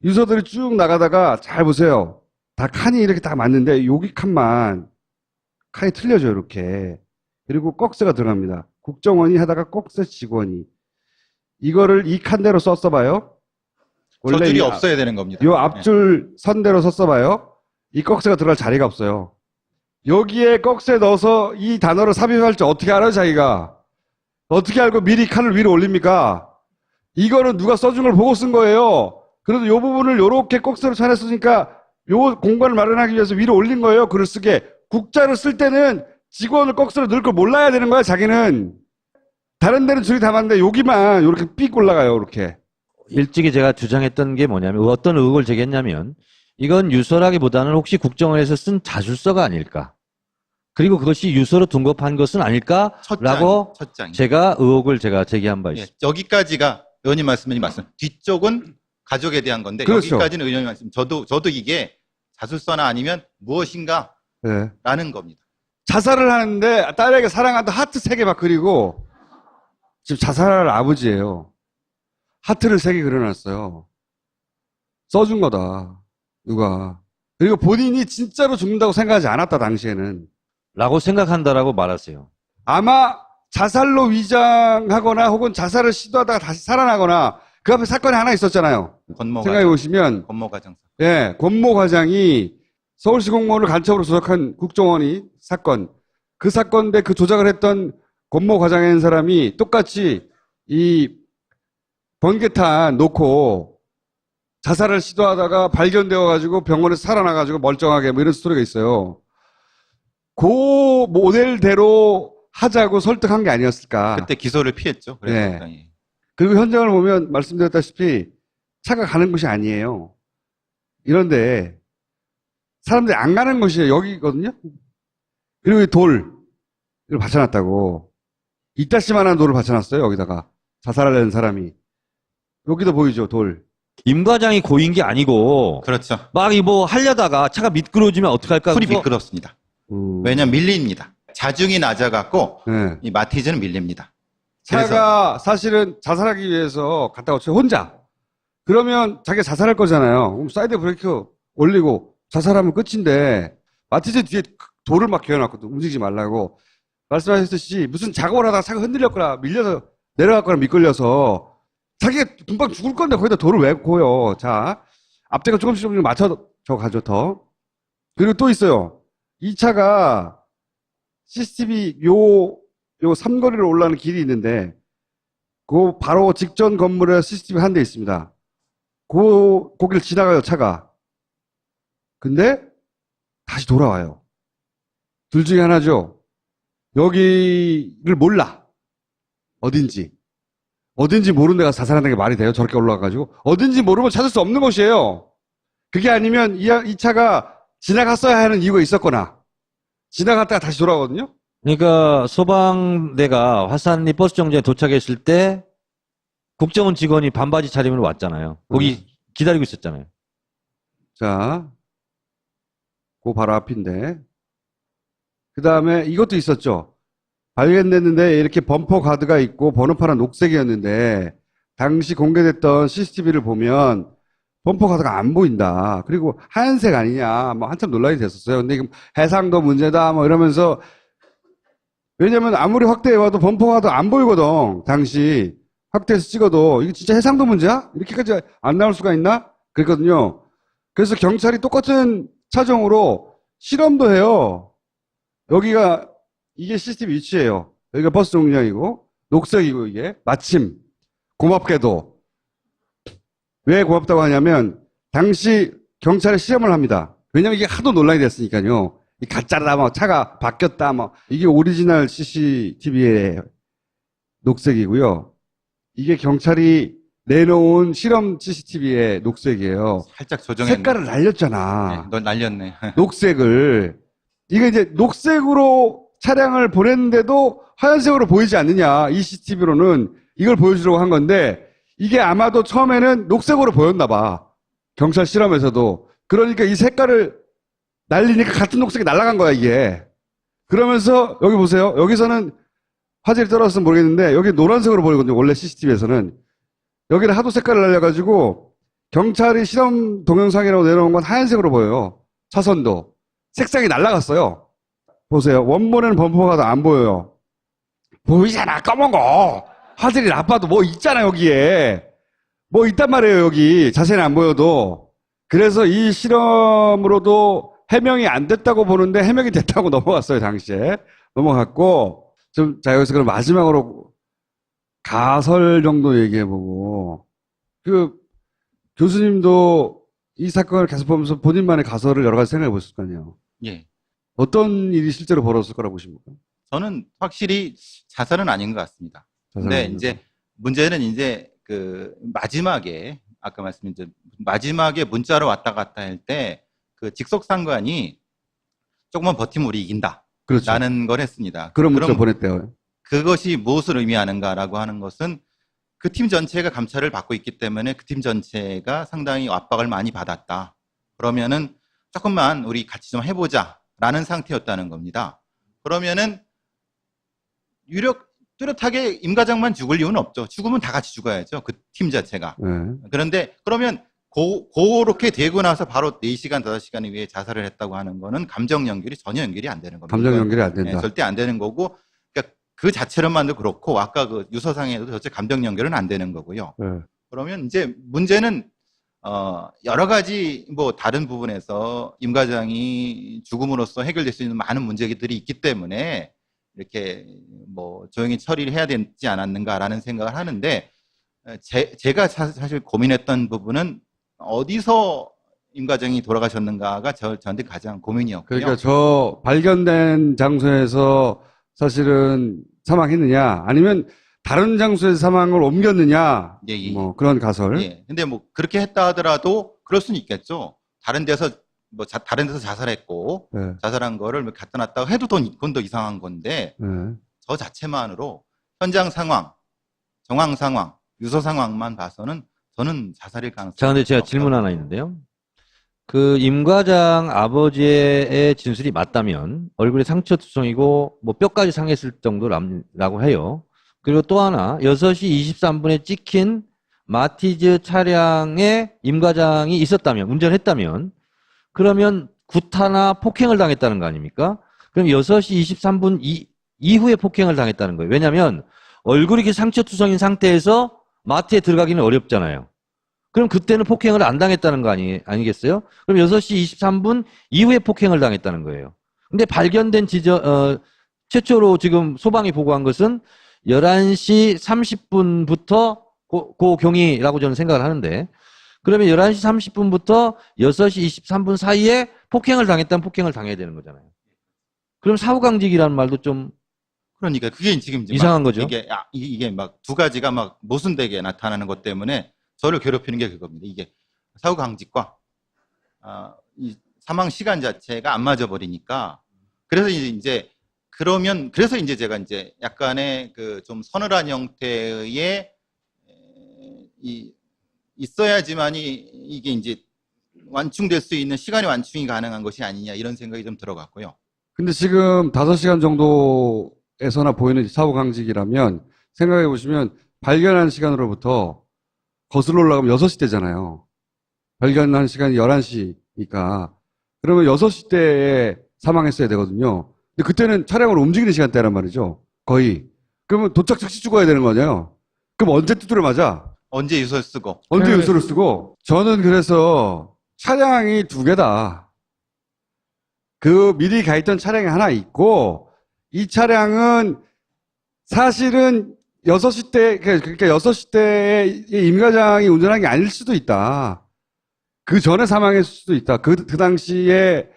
유서들이 쭉 나가다가 잘 보세요. 다 칸이 이렇게 다 맞는데 여기 칸이 틀려져요. 이렇게. 그리고 꺽쇠가 들어갑니다. 국정원이 하다가 꺽쇠 직원이. 이거를 이 칸대로 썼어봐요. 저 줄이 이 없어야 되는 겁니다. 요 앞줄 선대로 썼어봐요. 이 꺽쇠가 들어갈 자리가 없어요. 여기에 꺽쇠 넣어서 이 단어를 삽입할 줄 어떻게 알아요, 자기가? 어떻게 알고 미리 칸을 위로 올립니까? 이거는 누가 써준 걸 보고 쓴 거예요. 그래도 요 부분을 요렇게 꺽쇠로 쳐냈으니까 요 공간을 마련하기 위해서 위로 올린 거예요, 글을 쓰게. 국자를 쓸 때는 직원을 꺽쇠로 넣을 걸 몰라야 되는 거야, 자기는. 다른 데는 줄이 다 맞는데 여기만 요렇게 삑 올라가요, 이렇게. 일찍이 제가 주장했던 게 뭐냐면 어떤 의혹을 제기했냐면 이건 유서라기보다는 혹시 국정원에서 쓴 자술서가 아닐까? 그리고 그것이 유서로 둔갑한 것은 아닐까라고 첫 장. 제가 의혹을 제기한 바 예, 있습니다. 여기까지가 의원님 말씀이 맞습니다. 뒤쪽은 가족에 대한 건데 그렇죠. 여기까지는 의원님 말씀. 저도 이게 자술서나 아니면 무엇인가라는 네. 겁니다. 자살을 하는데 딸에게 사랑한다 하트 3개 막 그리고 지금 자살할 아버지예요. 하트를 3개 그려놨어요. 써준 거다. 누가. 그리고 본인이 진짜로 죽는다고 생각하지 않았다 당시에는. 라고 생각한다라고 말하세요. 아마 자살로 위장하거나 혹은 자살을 시도하다가 다시 살아나거나 그 앞에 사건이 하나 있었잖아요. 권모 생각해 과장. 보시면 권모 과장. 예, 권모 과장이 서울시 공무원을 간첩으로 조작한 국정원이 사건, 그 사건인데 그 조작을 했던 권모 과장이라는 사람이 똑같이 이 번개탄 놓고 자살을 시도하다가 발견되어 가지고 병원에서 살아나 가지고 멀쩡하게 뭐 이런 스토리가 있어요. 그 모델대로 하자고 설득한 게 아니었을까. 그때 기소를 피했죠. 그래서 네. 예. 그리고 현장을 보면 말씀드렸다시피 차가 가는 곳이 아니에요. 이런데 사람들이 안 가는 곳이 여기거든요. 그리고 이 돌을 받쳐놨다고. 이따시만한 돌을 받쳐놨어요. 여기다가 자살하려는 사람이. 여기도 보이죠, 돌. 임 과장이 고인 게 아니고 그렇죠. 막 뭐 하려다가 차가 미끄러지면 어떡할까? 풀이 그래서 미끄럽습니다. 왜냐면 밀립니다. 자중이 낮아갖고 네. 이 마티즈는 밀립니다. 차가 사실은 자살하기 위해서 갔다가 혼자. 그러면 자기가 자살할 거잖아요. 그럼 사이드 브레이크 올리고 자살하면 끝인데 마티즈 뒤에 돌을 막 개어놨거든. 움직이지 말라고. 말씀하셨듯이 무슨 작업을 하다가 차가 흔들렸거나 밀려서 내려갔거나 미끌려서 자기가 금방 죽을 건데 거기다 돌을 왜 고요. 자, 앞뒤가 조금씩 맞춰서 가죠, 더. 그리고 또 있어요. 이 차가 CCTV 요 삼거리로 올라가는 길이 있는데 그 바로 직전 건물에 CCTV 한 대 있습니다. 거기를 지나가요, 차가. 근데 다시 돌아와요. 둘 중에 하나죠. 여기를 몰라. 어딘지 모르는 데가 자살한다는 게 말이 돼요? 저렇게 올라가가지고. 어딘지 모르면 찾을 수 없는 곳이에요. 그게 아니면 이 차가 지나갔어야 하는 이유가 있었거나 지나갔다가 다시 돌아오거든요. 그러니까 소방대가 화산리 버스 정류장에 도착했을 때 국정원 직원이 반바지 차림으로 왔잖아요. 거기 기다리고 있었잖아요. 자, 그 바로 앞인데. 그 다음에 이것도 있었죠. 발견됐는데 이렇게 범퍼 가드가 있고 번호판은 녹색이었는데 당시 공개됐던 CCTV를 보면 범퍼 가드가 안 보인다. 그리고 하얀색 아니냐. 뭐 한참 논란이 됐었어요. 근데 이거 해상도 문제다. 뭐 이러면서 왜냐면 아무리 확대해봐도 범퍼 가드 안 보이거든. 당시 확대해서 찍어도 이게 진짜 해상도 문제야? 이렇게까지 안 나올 수가 있나? 그랬거든요. 그래서 경찰이 똑같은 차종으로 실험도 해요. 여기가 이게 CCTV 위치예요. 여기가 버스 정류장이고 녹색이고 이게 마침 고맙게도 왜 고맙다고 하냐면 당시 경찰이 실험을 합니다. 왜냐면 이게 하도 논란이 됐으니까요. 이 가짜다 뭐 차가 바뀌었다 뭐 이게 오리지널 CCTV의 녹색이고요. 이게 경찰이 내놓은 실험 CCTV의 녹색이에요. 살짝 조정했네. 색깔을 날렸잖아. 네, 넌 날렸네. 녹색을. 이게 이제 녹색으로 차량을 보냈는데도 하얀색으로 보이지 않느냐. 이 CCTV로는 이걸 보여주려고 한 건데 이게 아마도 처음에는 녹색으로 보였나 봐. 경찰 실험에서도. 그러니까 이 색깔을 날리니까 같은 녹색이 날아간 거야, 이게. 그러면서 여기 보세요. 여기서는 화질이 떨어졌으면 모르겠는데 여기 노란색으로 보이거든요. 원래 CCTV에서는. 여기를 하도 색깔을 날려가지고 경찰이 실험 동영상이라고 내놓은 건 하얀색으로 보여요. 차선도. 색상이 날아갔어요. 보세요. 원본에는 범퍼가 안 보여요. 보이잖아, 검은 거. 화질이 나빠도 뭐 있잖아, 여기에. 뭐 있단 말이에요, 여기. 자세히는 안 보여도. 그래서 이 실험으로도 해명이 안 됐다고 보는데 해명이 됐다고 넘어갔어요, 당시에. 넘어갔고. 자, 여기서 그럼 마지막으로 가설 정도 얘기해보고. 교수님도 이 사건을 계속 보면서 본인만의 가설을 여러 가지 생각해 보셨을 거 아니에요. 예. 어떤 일이 실제로 벌어졌을 거라고 보십니까? 저는 확실히 자살은 아닌 것 같습니다. 근데 이제 문제는 이제 그 마지막에 아까 말씀드린 마지막에 문자로 왔다 갔다 할 때 그 직속 상관이 조금만 버티면 우리 이긴다. 그렇죠. 라는 걸 했습니다. 그런 문자 그럼 보냈대요. 그것이 무엇을 의미하는가라고 하는 것은 그 팀 전체가 감찰을 받고 있기 때문에 그 팀 전체가 상당히 압박을 많이 받았다. 그러면은 조금만 우리 같이 좀 해보자라는 상태였다는 겁니다. 그러면은 뚜렷하게 임 과장만 죽을 이유는 없죠. 죽으면 다 같이 죽어야죠. 그 팀 자체가. 네. 그런데 그러면 그렇게 되고 나서 바로 4시간, 5시간 이후에 자살을 했다고 하는 거는 감정 연결이 전혀 연결이 안 되는 겁니다. 감정 이건, 연결이 안 된다. 절대 안 되는 거고, 그러니까 그 자체로만도 그렇고, 아까 그 유서상에도 절대 감정 연결은 안 되는 거고요. 네. 그러면 이제 문제는, 여러 가지 뭐 다른 부분에서 임 과장이 죽음으로써 해결될 수 있는 많은 문제들이 있기 때문에 이렇게 뭐 조용히 처리를 해야 되지 않았는가라는 생각을 하는데, 제가 사실 고민했던 부분은 어디서 임 과장이 돌아가셨는가가 저한테 가장 고민이었고요. 그러니까 저 발견된 장소에서 사실은 사망했느냐, 아니면 다른 장소에서 사망을 옮겼느냐, 예, 예. 뭐 그런 가설. 예. 근데 뭐 그렇게 했다 하더라도 그럴 수는 있겠죠. 다른 데서 다른 데서 자살했고 네. 자살한 거를 뭐 갖다 놨다고 해도 그건 더 이상한 건데 네. 저 자체만으로 현장 상황, 정황 상황, 유서 상황만 봐서는 저는 자살일 가능성이 자, 근데 제가 없다고 질문 하나 봐요. 있는데요. 그 임 과장 아버지의 진술이 맞다면 얼굴에 상처 투성이고 뭐 뼈까지 상했을 정도라고 해요. 그리고 또 하나 6시 23분에 찍힌 마티즈 차량에 임 과장이 있었다면, 운전했다면 그러면 구타나 폭행을 당했다는 거 아닙니까? 그럼 6시 23분 이후에 폭행을 당했다는 거예요. 왜냐하면 얼굴이 이렇게 상처 투성인 상태에서 마트에 들어가기는 어렵잖아요. 그럼 그때는 폭행을 안 당했다는 거 아니겠어요? 그럼 6시 23분 이후에 폭행을 당했다는 거예요. 근데 발견된 최초로 지금 소방이 보고한 것은 11시 30분부터 그 경위라고 저는 생각을 하는데, 그러면 11시 30분부터 6시 23분 사이에 폭행을 당했다면 폭행을 당해야 되는 거잖아요. 그럼 사후강직이라는 말도 좀 그러니까 그게 지금 이제 이상한 막 거죠. 이게 막 두 가지가 막 모순되게 나타나는 것 때문에 저를 괴롭히는 게 그겁니다. 이게 사후강직과 이 사망 시간 자체가 안 맞아 버리니까, 그래서 이제 그래서 이제 제가 이제 약간의 그 좀 서늘한 형태의 있어야지만이 이게 이제 완충될 수 있는, 시간이 완충이 가능한 것이 아니냐, 이런 생각이 좀 들어갔고요. 근데 지금 5시간 정도에서나 보이는 사후강직이라면 생각해 보시면 발견한 시간으로부터 거슬러 올라가면 6시 때잖아요. 발견한 시간이 11시니까. 그러면 6시 때에 사망했어야 되거든요. 근데 그때는 차량을 움직이는 시간대란 말이죠. 거의. 그러면 도착 즉시 죽어야 되는 거잖아요. 그럼 언제 두드려 맞아? 언제 유서를 쓰고. 언제 유서를 쓰고? 저는 그래서 차량이 2개다. 그 미리 가 있던 차량이 하나 있고, 이 차량은 사실은 6시 때, 그러니까 6시 때에 임 과장이 운전한 게 아닐 수도 있다. 그 전에 사망했을 수도 있다. 그 당시에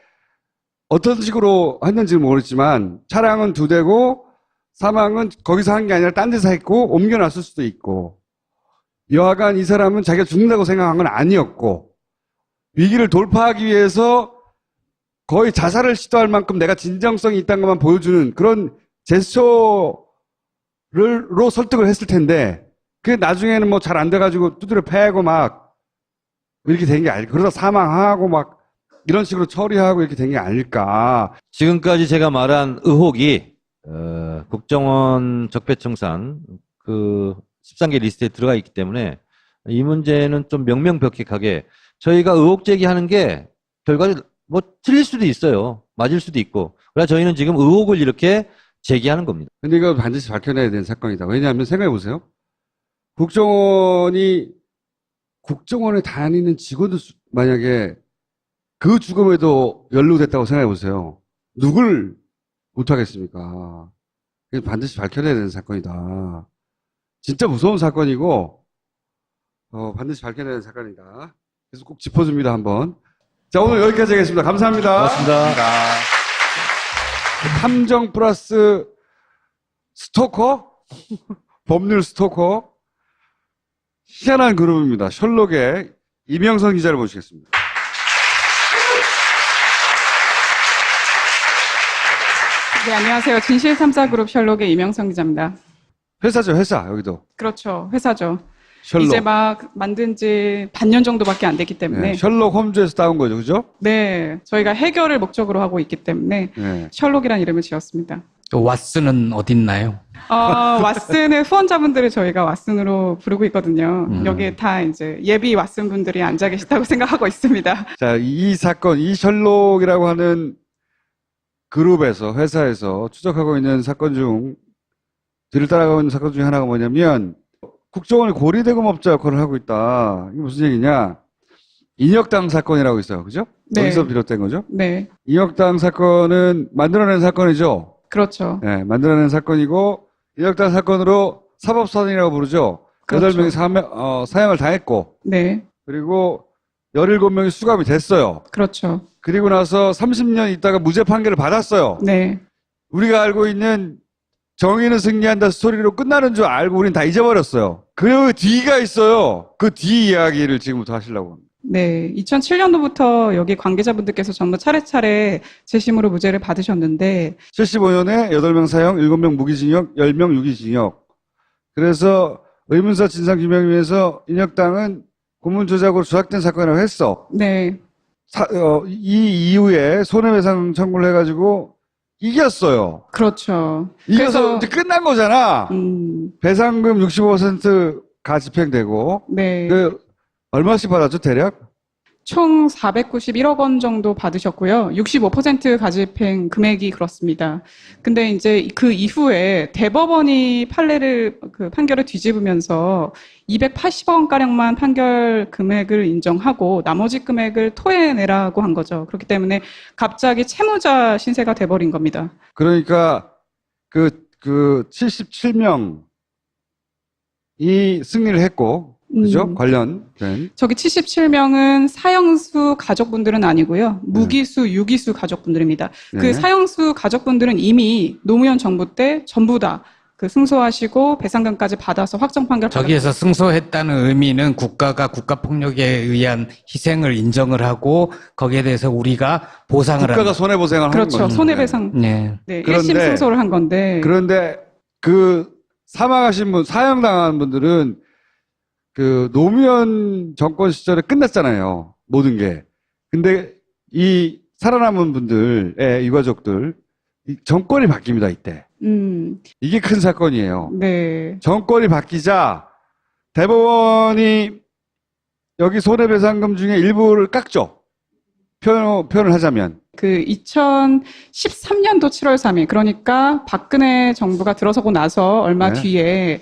어떤 식으로 했는지는 모르겠지만, 차량은 2대고, 사망은 거기서 한 게 아니라 딴 데서 했고, 옮겨놨을 수도 있고, 여하간 이 사람은 자기가 죽는다고 생각한 건 아니었고, 위기를 돌파하기 위해서 거의 자살을 시도할 만큼 내가 진정성이 있다는 것만 보여주는 그런 제스처로 설득을 했을 텐데, 그게 나중에는 뭐 잘 안 돼가지고 두드려 패고 막 이렇게 된 게 아닐까. 그러다 사망하고 막 이런 식으로 처리하고 이렇게 된 게 아닐까. 지금까지 제가 말한 의혹이 국정원 적폐청산 그 13개 리스트에 들어가 있기 때문에 이 문제는 좀 명명백백하게 저희가 의혹 제기하는 게 결과를 뭐 틀릴 수도 있어요. 맞을 수도 있고. 그래서 저희는 지금 의혹을 이렇게 제기하는 겁니다. 근데 이거 반드시 밝혀내야 되는 사건이다. 왜냐하면 생각해 보세요. 국정원에 다니는 직원도 만약에 그 죽음에도 연루됐다고 생각해 보세요. 누굴 못하겠습니까? 이거 반드시 밝혀내야 되는 사건이다. 진짜 무서운 사건이고, 반드시 밝혀내야 되는 사건이다. 그래서 꼭 짚어줍니다, 한번. 자, 오늘 여기까지 하겠습니다. 감사합니다. 고맙습니다. 탐정 플러스 스토커? 법률 스토커? 희한한 그룹입니다. 셜록의 이명선 기자를 모시겠습니다. 네, 안녕하세요. 진실탐사그룹 셜록의 이명성 기자입니다. 회사죠, 회사, 여기도. 그렇죠. 회사죠. 셜록. 이제 막 만든 지 반년 정도밖에 안 됐기 때문에. 네, 셜록 홈즈에서 따온 거죠, 그죠? 네, 저희가 해결을 목적으로 하고 있기 때문에 네. 셜록이라는 이름을 지었습니다. 또 왓슨은 어딨나요? 왓슨의 후원자분들을 저희가 왓슨으로 부르고 있거든요. 여기에 다 이제 예비 왓슨 분들이 앉아 계시다고 생각하고 있습니다. 자, 이 사건, 이 셜록이라고 하는 그룹에서, 회사에서 추적하고 있는 사건 중, 뒤를 따라가고 있는 사건 중에 하나가 뭐냐면, 국정원이 고리대금업자 역할을 하고 있다. 이게 무슨 얘기냐? 인혁당 사건이라고 있어요. 그죠? 네. 여기서 비롯된 거죠? 네, 인혁당 사건은 만들어낸 사건이죠? 그렇죠. 네, 만들어낸 사건이고, 인혁당 사건으로 사법사단이라고 부르죠? 그렇죠. 8명이 사형을 당했고, 네, 그리고 17명이 수감이 됐어요. 그렇죠. 그리고 나서 30년 있다가 무죄 판결을 받았어요. 네, 우리가 알고 있는 정의는 승리한다 스토리로 끝나는 줄 알고 우린 다 잊어버렸어요. 그 뒤가 있어요. 그 뒤 이야기를 지금부터 하시려고 합니다. 네. 2007년도부터 여기 관계자분들께서 전부 차례차례 재심으로 무죄를 받으셨는데, 75년에 8명 사형, 7명 무기징역, 10명 유기징역. 그래서 의문사 진상규명을 위해서 인혁당은 고문조작으로 조작된 사건이라고 했어. 네, 이 이후에 손해배상 청구를 해가지고 이겼어요. 그렇죠. 이겨서 그래서- 이제 끝난 거잖아. 배상금 65%가 집행되고, 네. 얼마씩 받았죠, 대략? 총 491억 원 정도 받으셨고요. 65% 가집행 금액이 그렇습니다. 근데 이제 그 이후에 대법원이 판결을 뒤집으면서 280억 원가량만 판결 금액을 인정하고 나머지 금액을 토해내라고 한 거죠. 그렇기 때문에 갑자기 채무자 신세가 돼버린 겁니다. 그러니까, 77명이 승리를 했고, 그죠? 관련된. 저기 77명은 사형수 가족분들은 아니고요. 무기수, 유기수 가족분들입니다. 네. 그 사형수 가족분들은 이미 노무현 정부 때 전부 다 그 승소하시고 배상금까지 받아서 확정 판결 저기에서 승소했다는 의미는 국가가 국가폭력에 의한 희생을 인정을 하고 거기에 대해서 우리가 보상을 국가가 한다. 손해보상을 하는 그렇죠. 거죠. 손해배상. 네. 네, 그런데- 1심 승소를 한 건데. 그런데 사망하신 분, 사형당한 분들은 노무현 정권 시절에 끝났잖아요. 모든 게. 근데 이 살아남은 분들의 유가족들, 이 정권이 바뀝니다, 이때. 이게 큰 사건이에요. 네. 정권이 바뀌자 대법원이 여기 손해배상금 중에 일부를 깎죠. 표현을 하자면. 그 2013년도 7월 3일, 그러니까 박근혜 정부가 들어서고 나서 얼마 네. 뒤에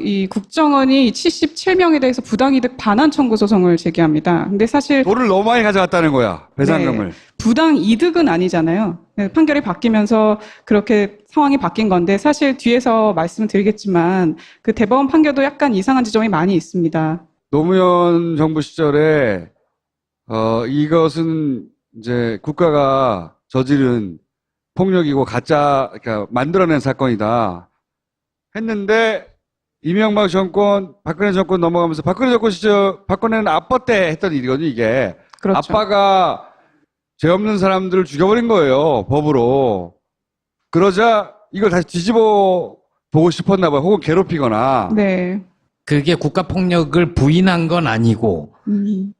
이 국정원이 77명에 대해서 부당이득 반환 청구 소송을 제기합니다. 근데 사실 돈을 너무 많이 가져갔다는 거야. 배상금을. 부당이득은 아니잖아요. 네, 판결이 바뀌면서 그렇게 상황이 바뀐 건데 사실 뒤에서 말씀을 드리겠지만 그 대법원 판결도 약간 이상한 지점이 많이 있습니다. 노무현 정부 시절에 이것은 이제 국가가 저지른 폭력이고 그러니까 만들어낸 사건이다 했는데 이명박 정권, 박근혜 정권 넘어가면서 박근혜 정권 시절 박근혜는 아빠 때 했던 일이거든요, 이게. 그렇죠. 아빠가 죄 없는 사람들을 죽여버린 거예요, 법으로. 그러자 이걸 다시 뒤집어 보고 싶었나 봐요. 혹은 괴롭히거나. 네. 그게 국가폭력을 부인한 건 아니고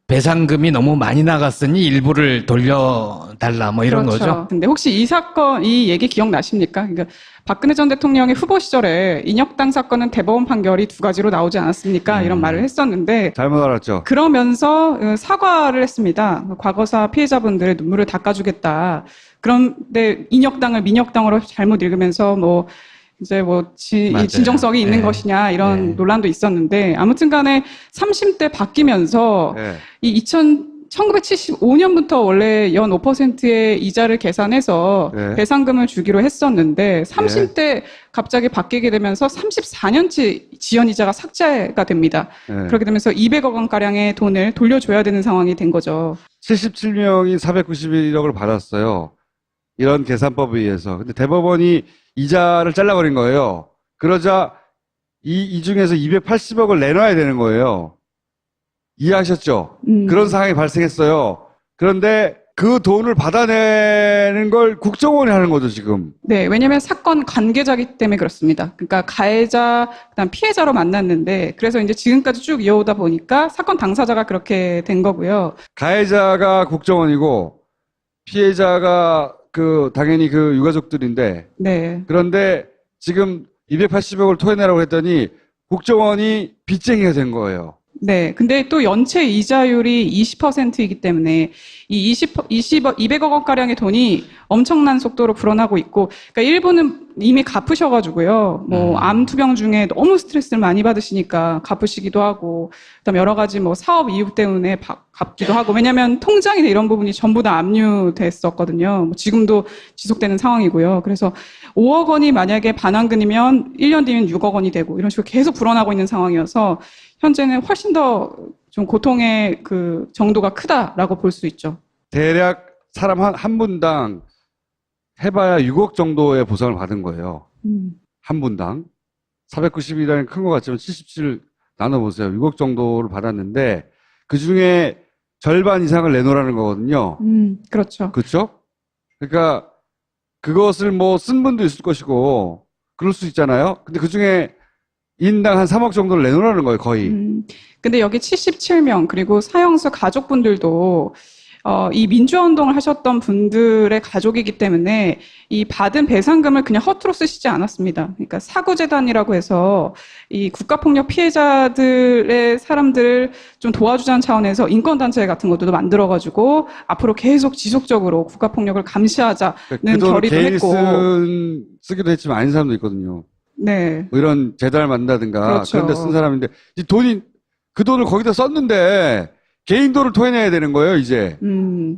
배상금이 너무 많이 나갔으니 일부를 돌려달라 뭐 이런 그렇죠. 거죠. 근데 혹시 이 사건, 이 얘기 기억나십니까? 그러니까 박근혜 전 대통령의 후보 시절에 인혁당 사건은 대법원 판결이 2가지로 나오지 않았습니까? 이런 말을 했었는데 잘못 알았죠. 그러면서 사과를 했습니다. 과거사 피해자분들의 눈물을 닦아주겠다. 그런데 인혁당을 민혁당으로 잘못 읽으면서 이제 이 맞아요. 진정성이 있는 네. 것이냐 이런 네. 논란도 있었는데 아무튼 간에 30대 바뀌면서 네. 이 1975년부터 원래 연 5%의 이자를 계산해서 네. 배상금을 주기로 했었는데 30대 갑자기 바뀌게 되면서 34년치 지연 이자가 삭제가 됩니다. 네. 그렇게 되면서 200억 원가량의 돈을 돌려줘야 되는 상황이 된 거죠. 77명이 491억을 받았어요. 이런 계산법에 의해서. 근데 대법원이 이자를 잘라버린 거예요. 그러자 이 중에서 280억을 내놔야 되는 거예요. 이해하셨죠? 그런 상황이 발생했어요. 그런데 그 돈을 받아내는 걸 국정원이 하는 거죠, 지금. 네, 왜냐면 사건 관계자기 때문에 그렇습니다. 그러니까 가해자, 그다음 피해자로 만났는데, 그래서 이제 지금까지 쭉 이어오다 보니까 사건 당사자가 그렇게 된 거고요. 가해자가 국정원이고 피해자가 당연히 그 유가족들인데, 네, 그런데 지금 280억을 토해내라고 했더니 국정원이 빚쟁이가 된 거예요. 네. 근데 또 연체 이자율이 20%이기 때문에 이 200억 원가량의 돈이 엄청난 속도로 불어나고 있고, 그러니까 일부는 이미 갚으셔가지고요. 뭐, 암 투병 중에 너무 스트레스를 많이 받으시니까 갚으시기도 하고, 그다음 여러 가지 뭐 사업 이유 때문에 갚기도 하고, 왜냐면 통장이나 이런 부분이 전부 다 압류됐었거든요. 뭐 지금도 지속되는 상황이고요. 그래서 5억 원이 만약에 반환금이면 1년 뒤면 6억 원이 되고, 이런 식으로 계속 불어나고 있는 상황이어서, 현재는 훨씬 더 좀 고통의 그 정도가 크다라고 볼 수 있죠. 대략 사람 한 분당 해봐야 6억 정도의 보상을 받은 거예요. 한 분당. 490이라는 큰 것 같지만 77 나눠보세요. 6억 정도를 받았는데 그 중에 절반 이상을 내놓으라는 거거든요. 그렇죠. 그렇죠? 그러니까 그것을 뭐 쓴 분도 있을 것이고 그럴 수 있잖아요. 근데 그 중에 인당 한 3억 정도를 내놓으라는 거예요, 거의. 근데 여기 77명, 그리고 사형수 가족분들도, 이 민주화운동을 하셨던 분들의 가족이기 때문에 이 받은 배상금을 그냥 허투루 쓰시지 않았습니다. 그러니까 사구재단이라고 해서 이 국가폭력 피해자들의 사람들을 좀 도와주자는 차원에서 인권단체 같은 것도 만들어가지고 앞으로 계속 지속적으로 국가폭력을 감시하자는 그 돈을 결의도 개인이 했고. 쓰기도 했지만 아닌 사람도 있거든요. 네. 뭐 이런 재단을 만든다든가 그렇죠. 그런 데 쓴 사람인데 이 돈이 그 돈을 거기다 썼는데 개인 돈을 토해내야 되는 거예요, 이제.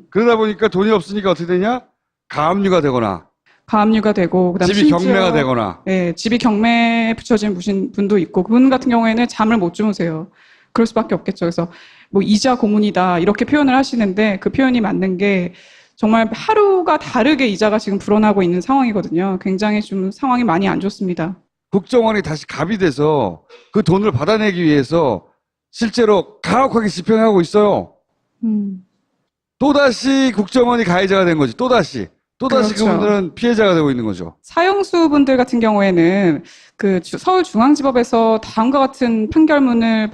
그러다 보니까 돈이 없으니까 어떻게 되냐? 가압류가 되거나 가압류가 되고, 그다음 집이 경매가 되거나. 예, 집이 경매에 붙여진 분도 있고, 그분 같은 경우에는 잠을 못 주무세요. 그럴 수밖에 없겠죠. 그래서 뭐 이자 고문이다 이렇게 표현을 하시는데 그 표현이 맞는 게 정말 하루가 다르게 이자가 지금 불어나고 있는 상황이거든요. 굉장히 좀 상황이 많이 안 좋습니다. 국정원이 다시 갑이 돼서 그 돈을 받아내기 위해서 실제로 가혹하게 집행하고 있어요. 또다시 국정원이 가해자가 된 거지. 또다시 그렇죠. 그분들은 피해자가 되고 있는 거죠. 사형수분들 같은 경우에는 그 서울중앙지법에서 다음과 같은 판결문을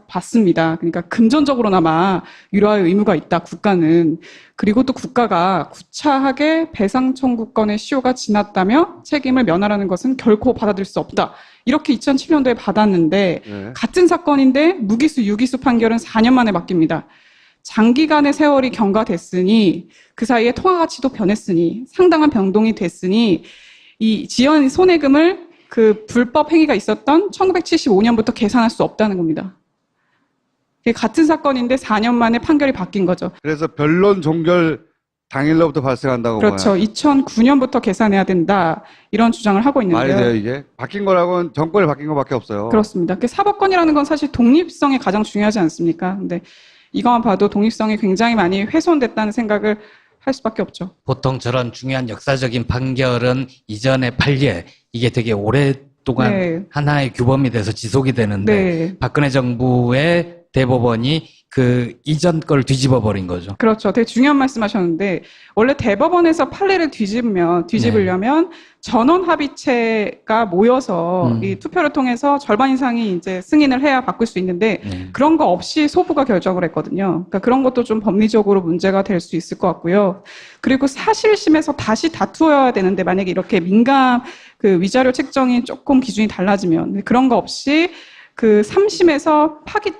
받습니다. 그러니까 금전적으로나마 유료할 의무가 있다, 국가는. 그리고 또 국가가 구차하게 배상 청구권의 시효가 지났다며 책임을 면하라는 것은 결코 받아들일 수 없다. 이렇게 2007년도에 받았는데 네. 같은 사건인데 무기수, 유기수 판결은 4년 만에 바뀝니다. 장기간의 세월이 경과됐으니 그 사이에 통화 가치도 변했으니 상당한 변동이 됐으니 이 지연 손해금을 그 불법 행위가 있었던 1975년부터 계산할 수 없다는 겁니다. 같은 사건인데 4년 만에 판결이 바뀐 거죠. 그래서 변론 종결 당일로부터 발생한다고 그렇죠. 봐요. 2009년부터 계산해야 된다. 이런 주장을 하고 말이 있는데요. 돼요, 이게? 바뀐 거라고는 정권이 바뀐 거밖에 없어요. 그렇습니다. 그 사법권이라는 건 사실 독립성이 가장 중요하지 않습니까? 근데 이거만 봐도 독립성이 굉장히 많이 훼손됐다는 생각을 할 수밖에 없죠. 보통 저런 중요한 역사적인 판결은 이전의 판례, 이게 되게 오랫동안 네. 하나의 규범이 돼서 지속이 되는데 네. 박근혜 정부의 대법원이 그 이전 걸 뒤집어 버린 거죠. 그렇죠. 되게 중요한 말씀 하셨는데, 원래 대법원에서 판례를 뒤집으려면 전원 합의체가 모여서 이 투표를 통해서 절반 이상이 이제 승인을 해야 바꿀 수 있는데, 그런 거 없이 소부가 결정을 했거든요. 그러니까 그런 것도 좀 법리적으로 문제가 될 수 있을 것 같고요. 그리고 사실심에서 다시 다투어야 되는데, 만약에 이렇게 민감 그 위자료 책정이 조금 기준이 달라지면, 그런 거 없이 그 3심에서 파기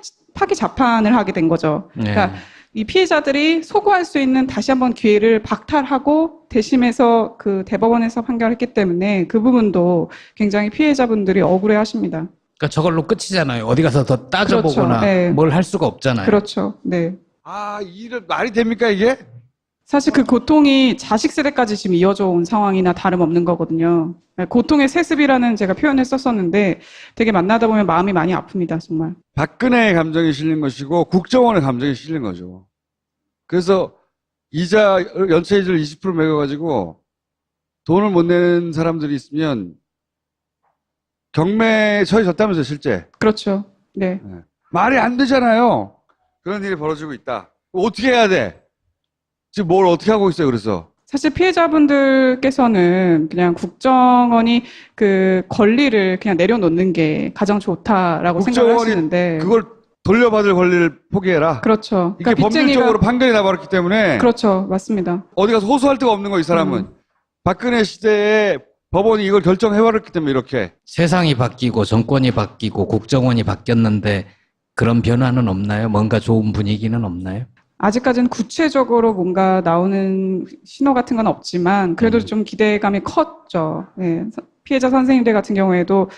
재판을 하게 된 거죠. 그러니까 이 피해자들이 소구할 수 있는 다시 한번 기회를 박탈하고 대심에서 그 대법원에서 판결했기 때문에 그 부분도 굉장히 피해자분들이 억울해하십니다. 그러니까 저걸로 끝이잖아요. 어디 가서 더 따져보거나 그렇죠. 네. 뭘 할 수가 없잖아요. 그렇죠. 네. 아, 이런 말이 됩니까, 이게? 사실 그 고통이 자식 세대까지 지금 이어져 온 상황이나 다름없는 거거든요. 고통의 세습이라는 제가 표현을 썼었는데 되게 만나다 보면 마음이 많이 아픕니다, 정말. 박근혜의 감정이 실린 것이고 국정원의 감정이 실린 거죠. 그래서 이자 연체 이자를 20% 매겨가지고 돈을 못 내는 사람들이 있으면 경매에 처해졌다면서요, 실제. 그렇죠. 네. 말이 안 되잖아요. 그런 일이 벌어지고 있다. 어떻게 해야 돼? 지금 뭘 어떻게 하고 있어요, 그래서? 사실 피해자분들께서는 그냥 국정원이 그 권리를 그냥 내려놓는 게 가장 좋다라고 생각을 국정원이 하시는데. 그걸 돌려받을 권리를 포기해라. 그렇죠. 이게 법률적으로 판결이 나버렸기 때문에 그렇죠. 맞습니다. 어디 가서 호소할 데가 없는 거, 이 사람은. 박근혜 시대에 법원이 이걸 결정해버렸기 때문에 이렇게. 세상이 바뀌고 정권이 바뀌고 국정원이 바뀌었는데 그런 변화는 없나요? 뭔가 좋은 분위기는 없나요? 아직까지는 구체적으로 뭔가 나오는 신호 같은 건 없지만 그래도 좀 기대감이 컸죠. 예. 피해자 선생님들 같은 경우에도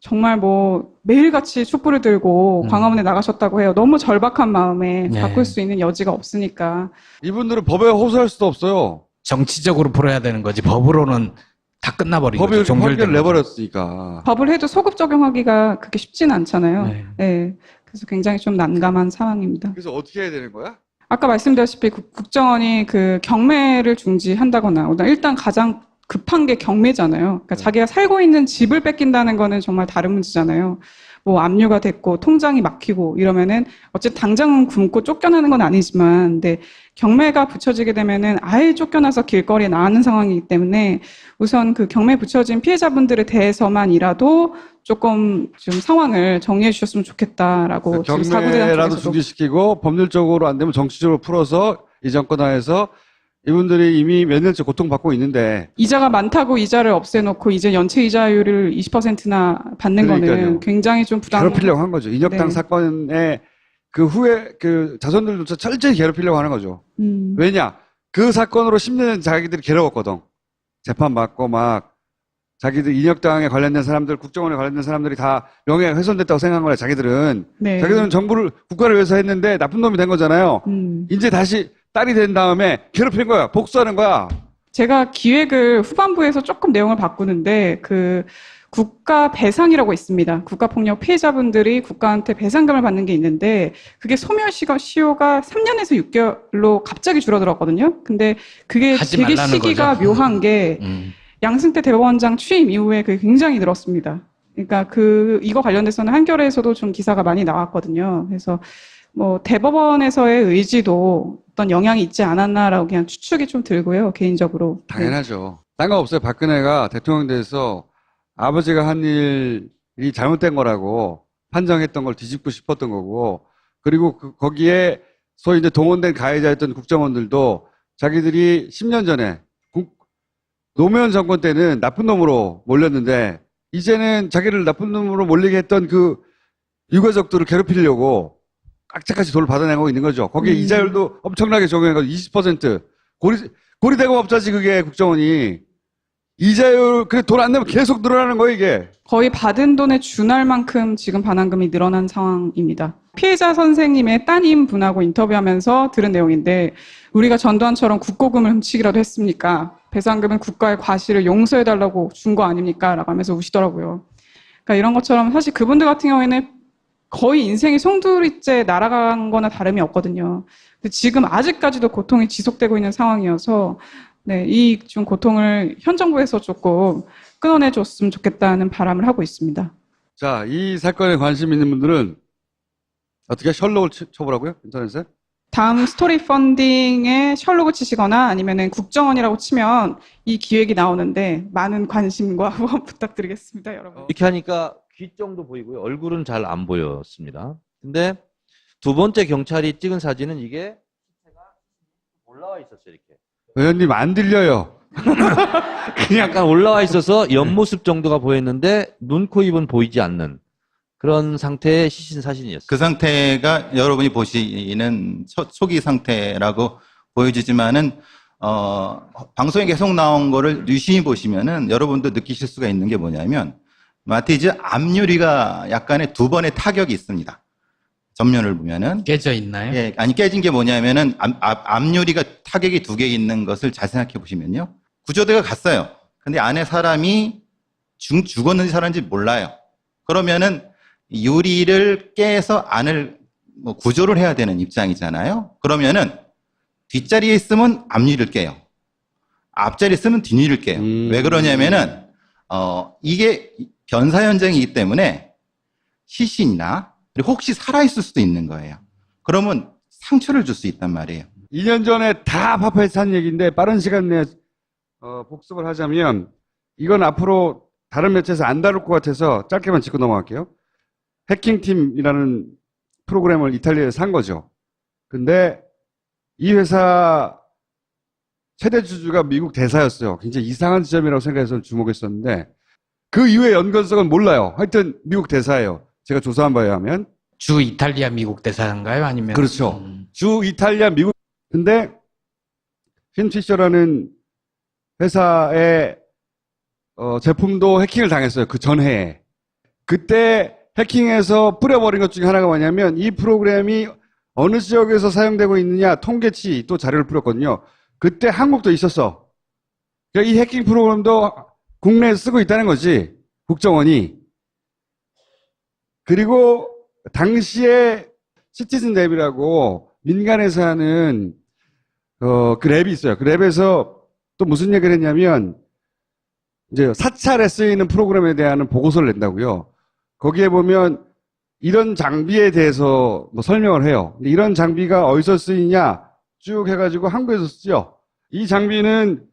정말 뭐 매일같이 촛불을 들고 광화문에 나가셨다고 해요. 너무 절박한 마음에 네. 바꿀 수 있는 여지가 없으니까. 이분들은 법에 호소할 수도 없어요. 정치적으로 풀어야 되는 거지 법으로는 다 끝나버린 법이 거죠. 이렇게 판결을 종결된 거죠. 내버렸으니까. 법을 해도 소급 적용하기가 그렇게 쉽지는 않잖아요. 네. 예. 그래서 굉장히 좀 난감한 상황입니다. 그래서 어떻게 해야 되는 거야? 아까 말씀드렸다시피 국정원이 그 경매를 중지한다거나 일단 가장 급한 게 경매잖아요. 그러니까 자기가 살고 있는 집을 뺏긴다는 거는 정말 다른 문제잖아요. 뭐 압류가 됐고 통장이 막히고 이러면은 어쨌든 당장은 굶고 쫓겨나는 건 아니지만 근데 경매가 붙여지게 되면은 아예 쫓겨나서 길거리에 나가는 상황이기 때문에 우선 그 경매 붙여진 피해자분들에 대해서만이라도 조금 좀 상황을 정리해 주셨으면 좋겠다라고 지금 사구대단 경매라도 쪽에서도 중지시키고 법률적으로 안 되면 정치적으로 풀어서 이 정권 하에서 이분들이 이미 몇 년째 고통받고 있는데 이자가 많다고 이자를 없애놓고 이제 연체 이자율을 20%나 받는 그러니까요. 거는 굉장히 좀 부담. 괴롭히려고 한 거죠. 인혁당 네. 사건의 그 후에 그 자손들조차 철저히 괴롭히려고 하는 거죠. 왜냐? 그 사건으로 10년 자기들이 괴로웠거든. 재판 받고 막 자기들 인혁당에 관련된 사람들, 국정원에 관련된 사람들이 다 명예가 훼손됐다고 생각한 거야. 자기들은. 네. 자기들은 정부를 국가를 위해서 했는데 나쁜 놈이 된 거잖아요. 이제 다시 딸이 된 다음에 괴롭힌 거야. 복수하는 거야. 제가 기획을 후반부에서 조금 내용을 바꾸는데 그 국가 배상이라고 있습니다. 국가폭력 피해자분들이 국가한테 배상금을 받는 게 있는데 그게 소멸시효가 3년에서 6개월로 갑자기 줄어들었거든요. 근데 그게 하지 되게 말라는 시기가 거죠. 묘한 게 양승태 대법원장 취임 이후에 그게 굉장히 늘었습니다. 그러니까 이거 관련돼서는 한겨레에서도 좀 기사가 많이 나왔거든요. 그래서 뭐 대법원에서의 의지도 어떤 영향이 있지 않았나라고 그냥 추측이 좀 들고요, 개인적으로. 당연하죠. 딴 거 없어요. 박근혜가 대통령 돼서 아버지가 한 일이 잘못된 거라고 판정했던 걸 뒤집고 싶었던 거고, 그리고 거기에 소위 이제 동원된 가해자였던 국정원들도 자기들이 10년 전에 노무현 정권 때는 나쁜 놈으로 몰렸는데 이제는 자기를 나쁜 놈으로 몰리게 했던 그 유가족들을 괴롭히려고 깍짝같이 돈을 받아내고 있는 거죠. 거기에 이자율도 엄청나게 적용해가지고 20%. 고리대금업자지 그게 국정원이. 이자율, 그래 돈 안 내면 계속 늘어나는 거예요 이게. 거의 받은 돈에 준할 만큼 지금 반환금이 늘어난 상황입니다. 피해자 선생님의 따님 분하고 인터뷰하면서 들은 내용인데 우리가 전두환처럼 국고금을 훔치기라도 했습니까? 배상금은 국가의 과실을 용서해달라고 준 거 아닙니까? 라고 하면서 우시더라고요. 그러니까 이런 것처럼 사실 그분들 같은 경우에는 거의 인생이 송두리째 날아간 거나 다름이 없거든요. 근데 지금 아직까지도 고통이 지속되고 있는 상황이어서 네, 이 좀 고통을 현 정부에서 조금 끊어내줬으면 좋겠다는 바람을 하고 있습니다. 자, 이 사건에 관심 있는 분들은 어떻게 셜록을 쳐보라고요? 인터넷에? 다음 스토리 펀딩에 셜록을 치시거나 아니면은 국정원이라고 치면 이 기획이 나오는데 많은 관심과 후원 부탁드리겠습니다, 여러분. 이렇게 하니까 귀 정도 보이고요. 얼굴은 잘 안 보였습니다. 근데 두 번째 경찰이 찍은 사진은 이게 올라와 있었어요, 이렇게. 의원님 안 들려요. 그냥 약간 올라와 있어서 옆모습 정도가 보였는데 눈, 코, 입은 보이지 않는 그런 상태의 시신 사진이었어요. 그 상태가 여러분이 보시는 초기 상태라고 보여지지만은 방송에 계속 나온 거를 유심히 보시면은 여러분도 느끼실 수가 있는 게 뭐냐면 마티즈 앞유리가 약간의 두 번의 타격이 있습니다. 전면을 보면은 깨져 있나요? 예, 아니 깨진 게 뭐냐면은 앞유리가 타격이 두 개 있는 것을 잘 생각해 보시면요. 구조대가 갔어요. 근데 안에 사람이 죽었는지 살았는지 몰라요. 그러면은 유리를 깨서 안을 뭐 구조를 해야 되는 입장이잖아요. 그러면은 뒷자리에 있으면 앞유리를 깨요. 앞자리에 있으면 뒷유리를 깨요. 왜 그러냐면은 이게 변사 현장이기 때문에 시신이나 그리고 혹시 살아있을 수도 있는 거예요. 그러면 상처를 줄 수 있단 말이에요. 2년 전에 다 파파에서 한 얘기인데 빠른 시간 내에 복습을 하자면 이건 앞으로 다른 매체에서 안 다룰 것 같아서 짧게만 짚고 넘어갈게요. 해킹팀이라는 프로그램을 이탈리아에서 산 거죠. 근데 이 회사 최대 주주가 미국 대사였어요. 굉장히 이상한 지점이라고 생각해서 주목했었는데 그 이후의 연관성은 몰라요. 하여튼 미국 대사예요. 제가 조사한 바에 하면. 주 이탈리아 미국 대사인가요? 아니면 그렇죠. 주 이탈리아 미국. 근데 핀피셔라는 회사의 제품도 해킹을 당했어요. 그 전해에. 그때 해킹해서 뿌려버린 것 중에 하나가 뭐냐면 이 프로그램이 어느 지역에서 사용되고 있느냐 통계치 또 자료를 뿌렸거든요. 그때 한국도 있었어. 그러니까 이 해킹 프로그램도 국내에 쓰고 있다는 거지. 국정원이. 그리고 당시에 시티즌 랩이라고 민간에서 하는 그 랩이 있어요. 그 랩에서 또 무슨 얘기를 했냐면 이제 사찰에 쓰이는 프로그램에 대한 보고서를 낸다고요. 거기에 보면 이런 장비에 대해서 뭐 설명을 해요. 근데 이런 장비가 어디서 쓰이냐 쭉 해가지고 한국에서 쓰죠. 이 장비는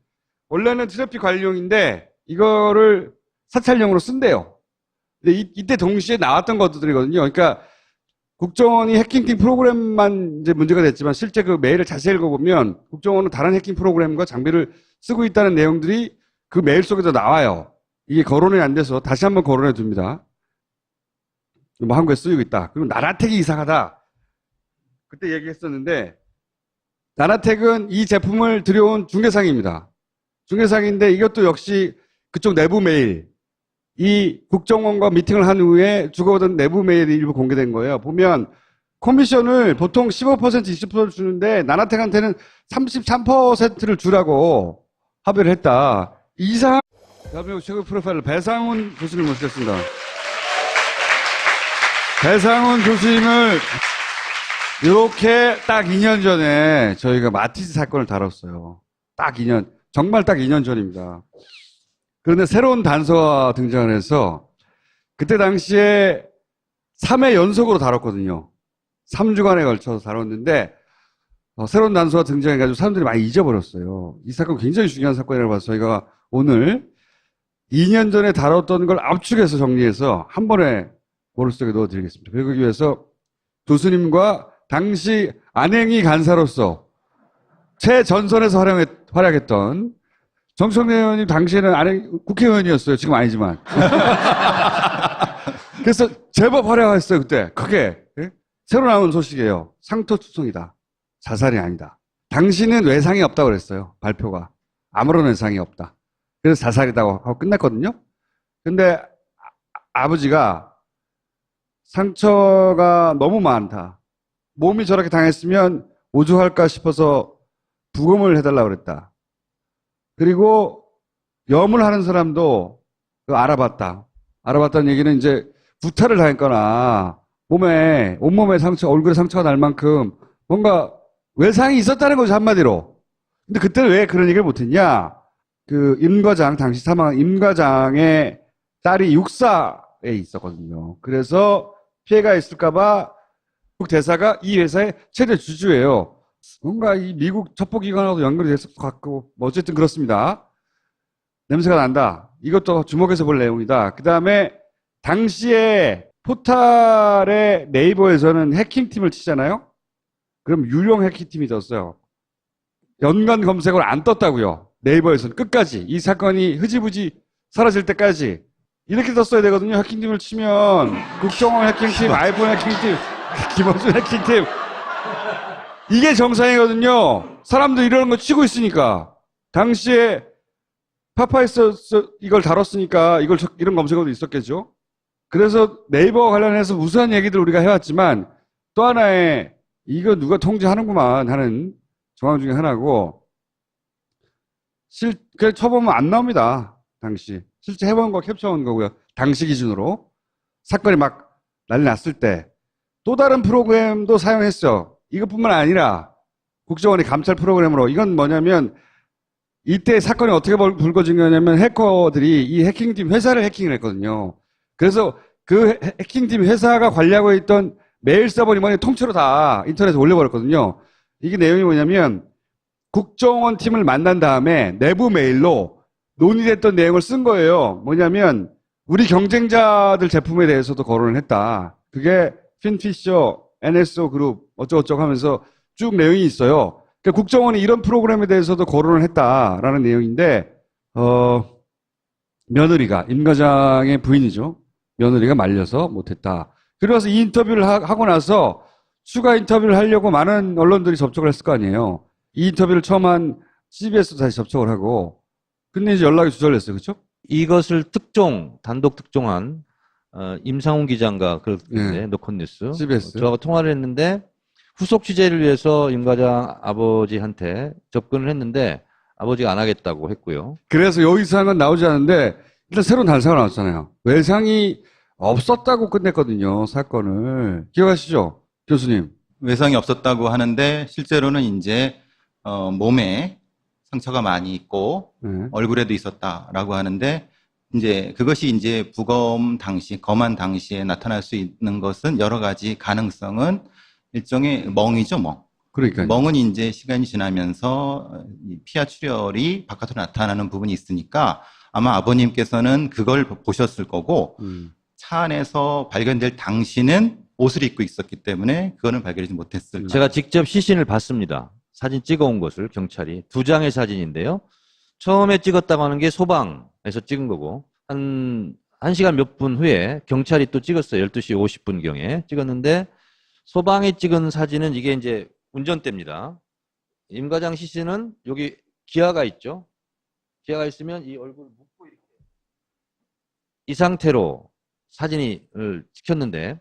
원래는 트래픽 관리용인데 이거를 사찰용으로 쓴대요. 근데 이때 동시에 나왔던 것들이거든요. 그러니까 국정원이 해킹팀 프로그램만 이제 문제가 됐지만 실제 그 메일을 자세히 읽어보면 국정원은 다른 해킹 프로그램과 장비를 쓰고 있다는 내용들이 그 메일 속에도 나와요. 이게 거론이 안 돼서 다시 한번 거론해 둡니다. 뭐 한국에 쓰이고 있다. 그리고 나라텍이 이상하다. 그때 얘기했었는데 나라텍은 이 제품을 들여온 중개상입니다. 중개상인데 이것도 역시 그쪽 내부 메일, 이 국정원과 미팅을 한 후에 주고받은 내부 메일이 일부 공개된 거예요. 보면 커미션을 보통 15% 20% 주는데 나라텍한테는 33%를 주라고 합의를 했다. 이상 대한민국 최고 프로파일러 배상훈 교수님 모시겠습니다. 배상훈 교수님을 이렇게 딱 2년 전에 저희가 마티즈 사건을 다뤘어요. 딱 2년, 정말 딱 2년 전입니다. 그런데 새로운 단서가 등장을 해서 그때 당시에 3회 연속으로 다뤘거든요. 3주간에 걸쳐서 다뤘는데 새로운 단서가 등장해가지고 사람들이 많이 잊어버렸어요. 이 사건 굉장히 중요한 사건이라고 봐서 저희가 오늘 2년 전에 다뤘던 걸 압축해서 정리해서 한 번에 머릿속에 넣어드리겠습니다. 그러기 위해서 교수님과 당시 안행위 간사로서 최전선에서 활약했던 정청래 의원님 당시에는 국회의원이었어요. 지금 아니지만. 그래서 제법 활약했어요. 그때 크게. 예? 새로 나온 소식이에요. 상토추송이다. 자살이 아니다. 당시는 외상이 없다고 그랬어요. 발표가. 아무런 외상이 없다. 그래서 자살이라고 하고 끝났거든요. 근데 아버지가 상처가 너무 많다. 몸이 저렇게 당했으면 오죽할까 싶어서 부검을 해달라고 그랬다. 그리고 염을 하는 사람도 알아봤다. 알아봤다는 얘기는 이제 구타를 당했거나 몸에, 온몸에 상처, 얼굴에 상처가 날 만큼 뭔가 외상이 있었다는 거죠, 한마디로. 근데 그때는 왜 그런 얘기를 못했냐? 그 임과장, 당시 사망한 임과장의 딸이 육사에 있었거든요. 그래서 피해가 있을까봐 미국 대사가 이 회사의 최대 주주예요. 뭔가 이 미국 첩보기관하고도 연결이 됐을 것 같고, 뭐 어쨌든 그렇습니다. 냄새가 난다. 이것도 주목해서 볼 내용이다. 그 다음에 당시에 포탈의 네이버에서는 해킹팀을 치잖아요? 그럼 유령 해킹팀이 떴어요. 연관 검색어를 안 떴다고요. 네이버에서는 끝까지. 이 사건이 흐지부지 사라질 때까지. 이렇게 떴어야 되거든요. 해킹팀을 치면 국정원 해킹팀, 아이폰 해킹팀, 김원준 해킹팀. 이게 정상이거든요. 사람들 이런 거 치고 있으니까. 당시에 파파이스 이걸 다뤘으니까 이런 검색어도 있었겠죠. 그래서 네이버 관련해서 우수한 얘기들 우리가 해왔지만 또 하나의 이거 누가 통제하는구만 하는 정황 중에 하나고 그냥 쳐보면 안 나옵니다. 당시. 실제 해본 거 캡처한 거고요. 당시 기준으로. 사건이 막 난리 났을 때. 또 다른 프로그램도 사용했어. 이것뿐만 아니라 국정원이 감찰 프로그램으로 이건 뭐냐면 이때 사건이 어떻게 불거진 거냐면 해커들이 이 해킹팀 회사를 해킹을 했거든요. 그래서 그 해킹팀 회사가 관리하고 있던 메일 서버니 뭐니 통째로 다 인터넷에 올려버렸거든요. 이게 내용이 뭐냐면 국정원 팀을 만난 다음에 내부 메일로 논의됐던 내용을 쓴 거예요. 뭐냐면 우리 경쟁자들 제품에 대해서도 거론을 했다. 그게 핀피셔, NSO 그룹 어쩌고저쩌고 하면서 쭉 내용이 있어요. 그러니까 국정원이 이런 프로그램에 대해서도 거론을 했다라는 내용인데 며느리가 임 과장의 부인이죠. 며느리가 말려서 못했다. 그래서 이 인터뷰를 하고 나서 추가 인터뷰를 하려고 많은 언론들이 접촉을 했을 거 아니에요. 이 인터뷰를 처음 한 CBS도 다시 접촉을 하고 근데 이제 연락이 두절됐어요. 그렇죠? 이것을 단독 특종한 임상훈 기자인가 그런데 노컷뉴스 CBS. 저하고 통화를 했는데 후속 취재를 위해서 임 과장 아버지한테 접근을 했는데 아버지가 안 하겠다고 했고요. 그래서 여기서 한 건 나오지 않는데 일단 새로운 단서가 나왔잖아요. 외상이 없었다고 끝냈거든요. 사건을. 기억하시죠? 교수님. 외상이 없었다고 하는데 실제로는 이제 몸에 상처가 많이 있고 네. 얼굴에도 있었다라고 하는데 이제 그것이 이제 검한 당시에 나타날 수 있는 것은 여러 가지 가능성은 일종의 멍이죠, 멍. 그러니까요. 멍은 이제 시간이 지나면서 이 피하 출혈이 바깥으로 나타나는 부분이 있으니까 아마 아버님께서는 그걸 보셨을 거고 차 안에서 발견될 당시는 옷을 입고 있었기 때문에 그거는 발견하지 못했을 제가 직접 시신을 봤습니다. 사진 찍어온 것을 경찰이 2장의 사진인데요. 처음에 찍었다고 하는 게 소방에서 찍은 거고 한 시간 몇 분 후에 경찰이 또 찍었어요. 12시 50분경에 찍었는데 소방이 찍은 사진은 이게 이제 운전대입니다. 임 과장 시신은 여기 기아가 있죠. 기아가 있으면 이 얼굴 묶고 이렇게 이 상태로 사진을 찍혔는데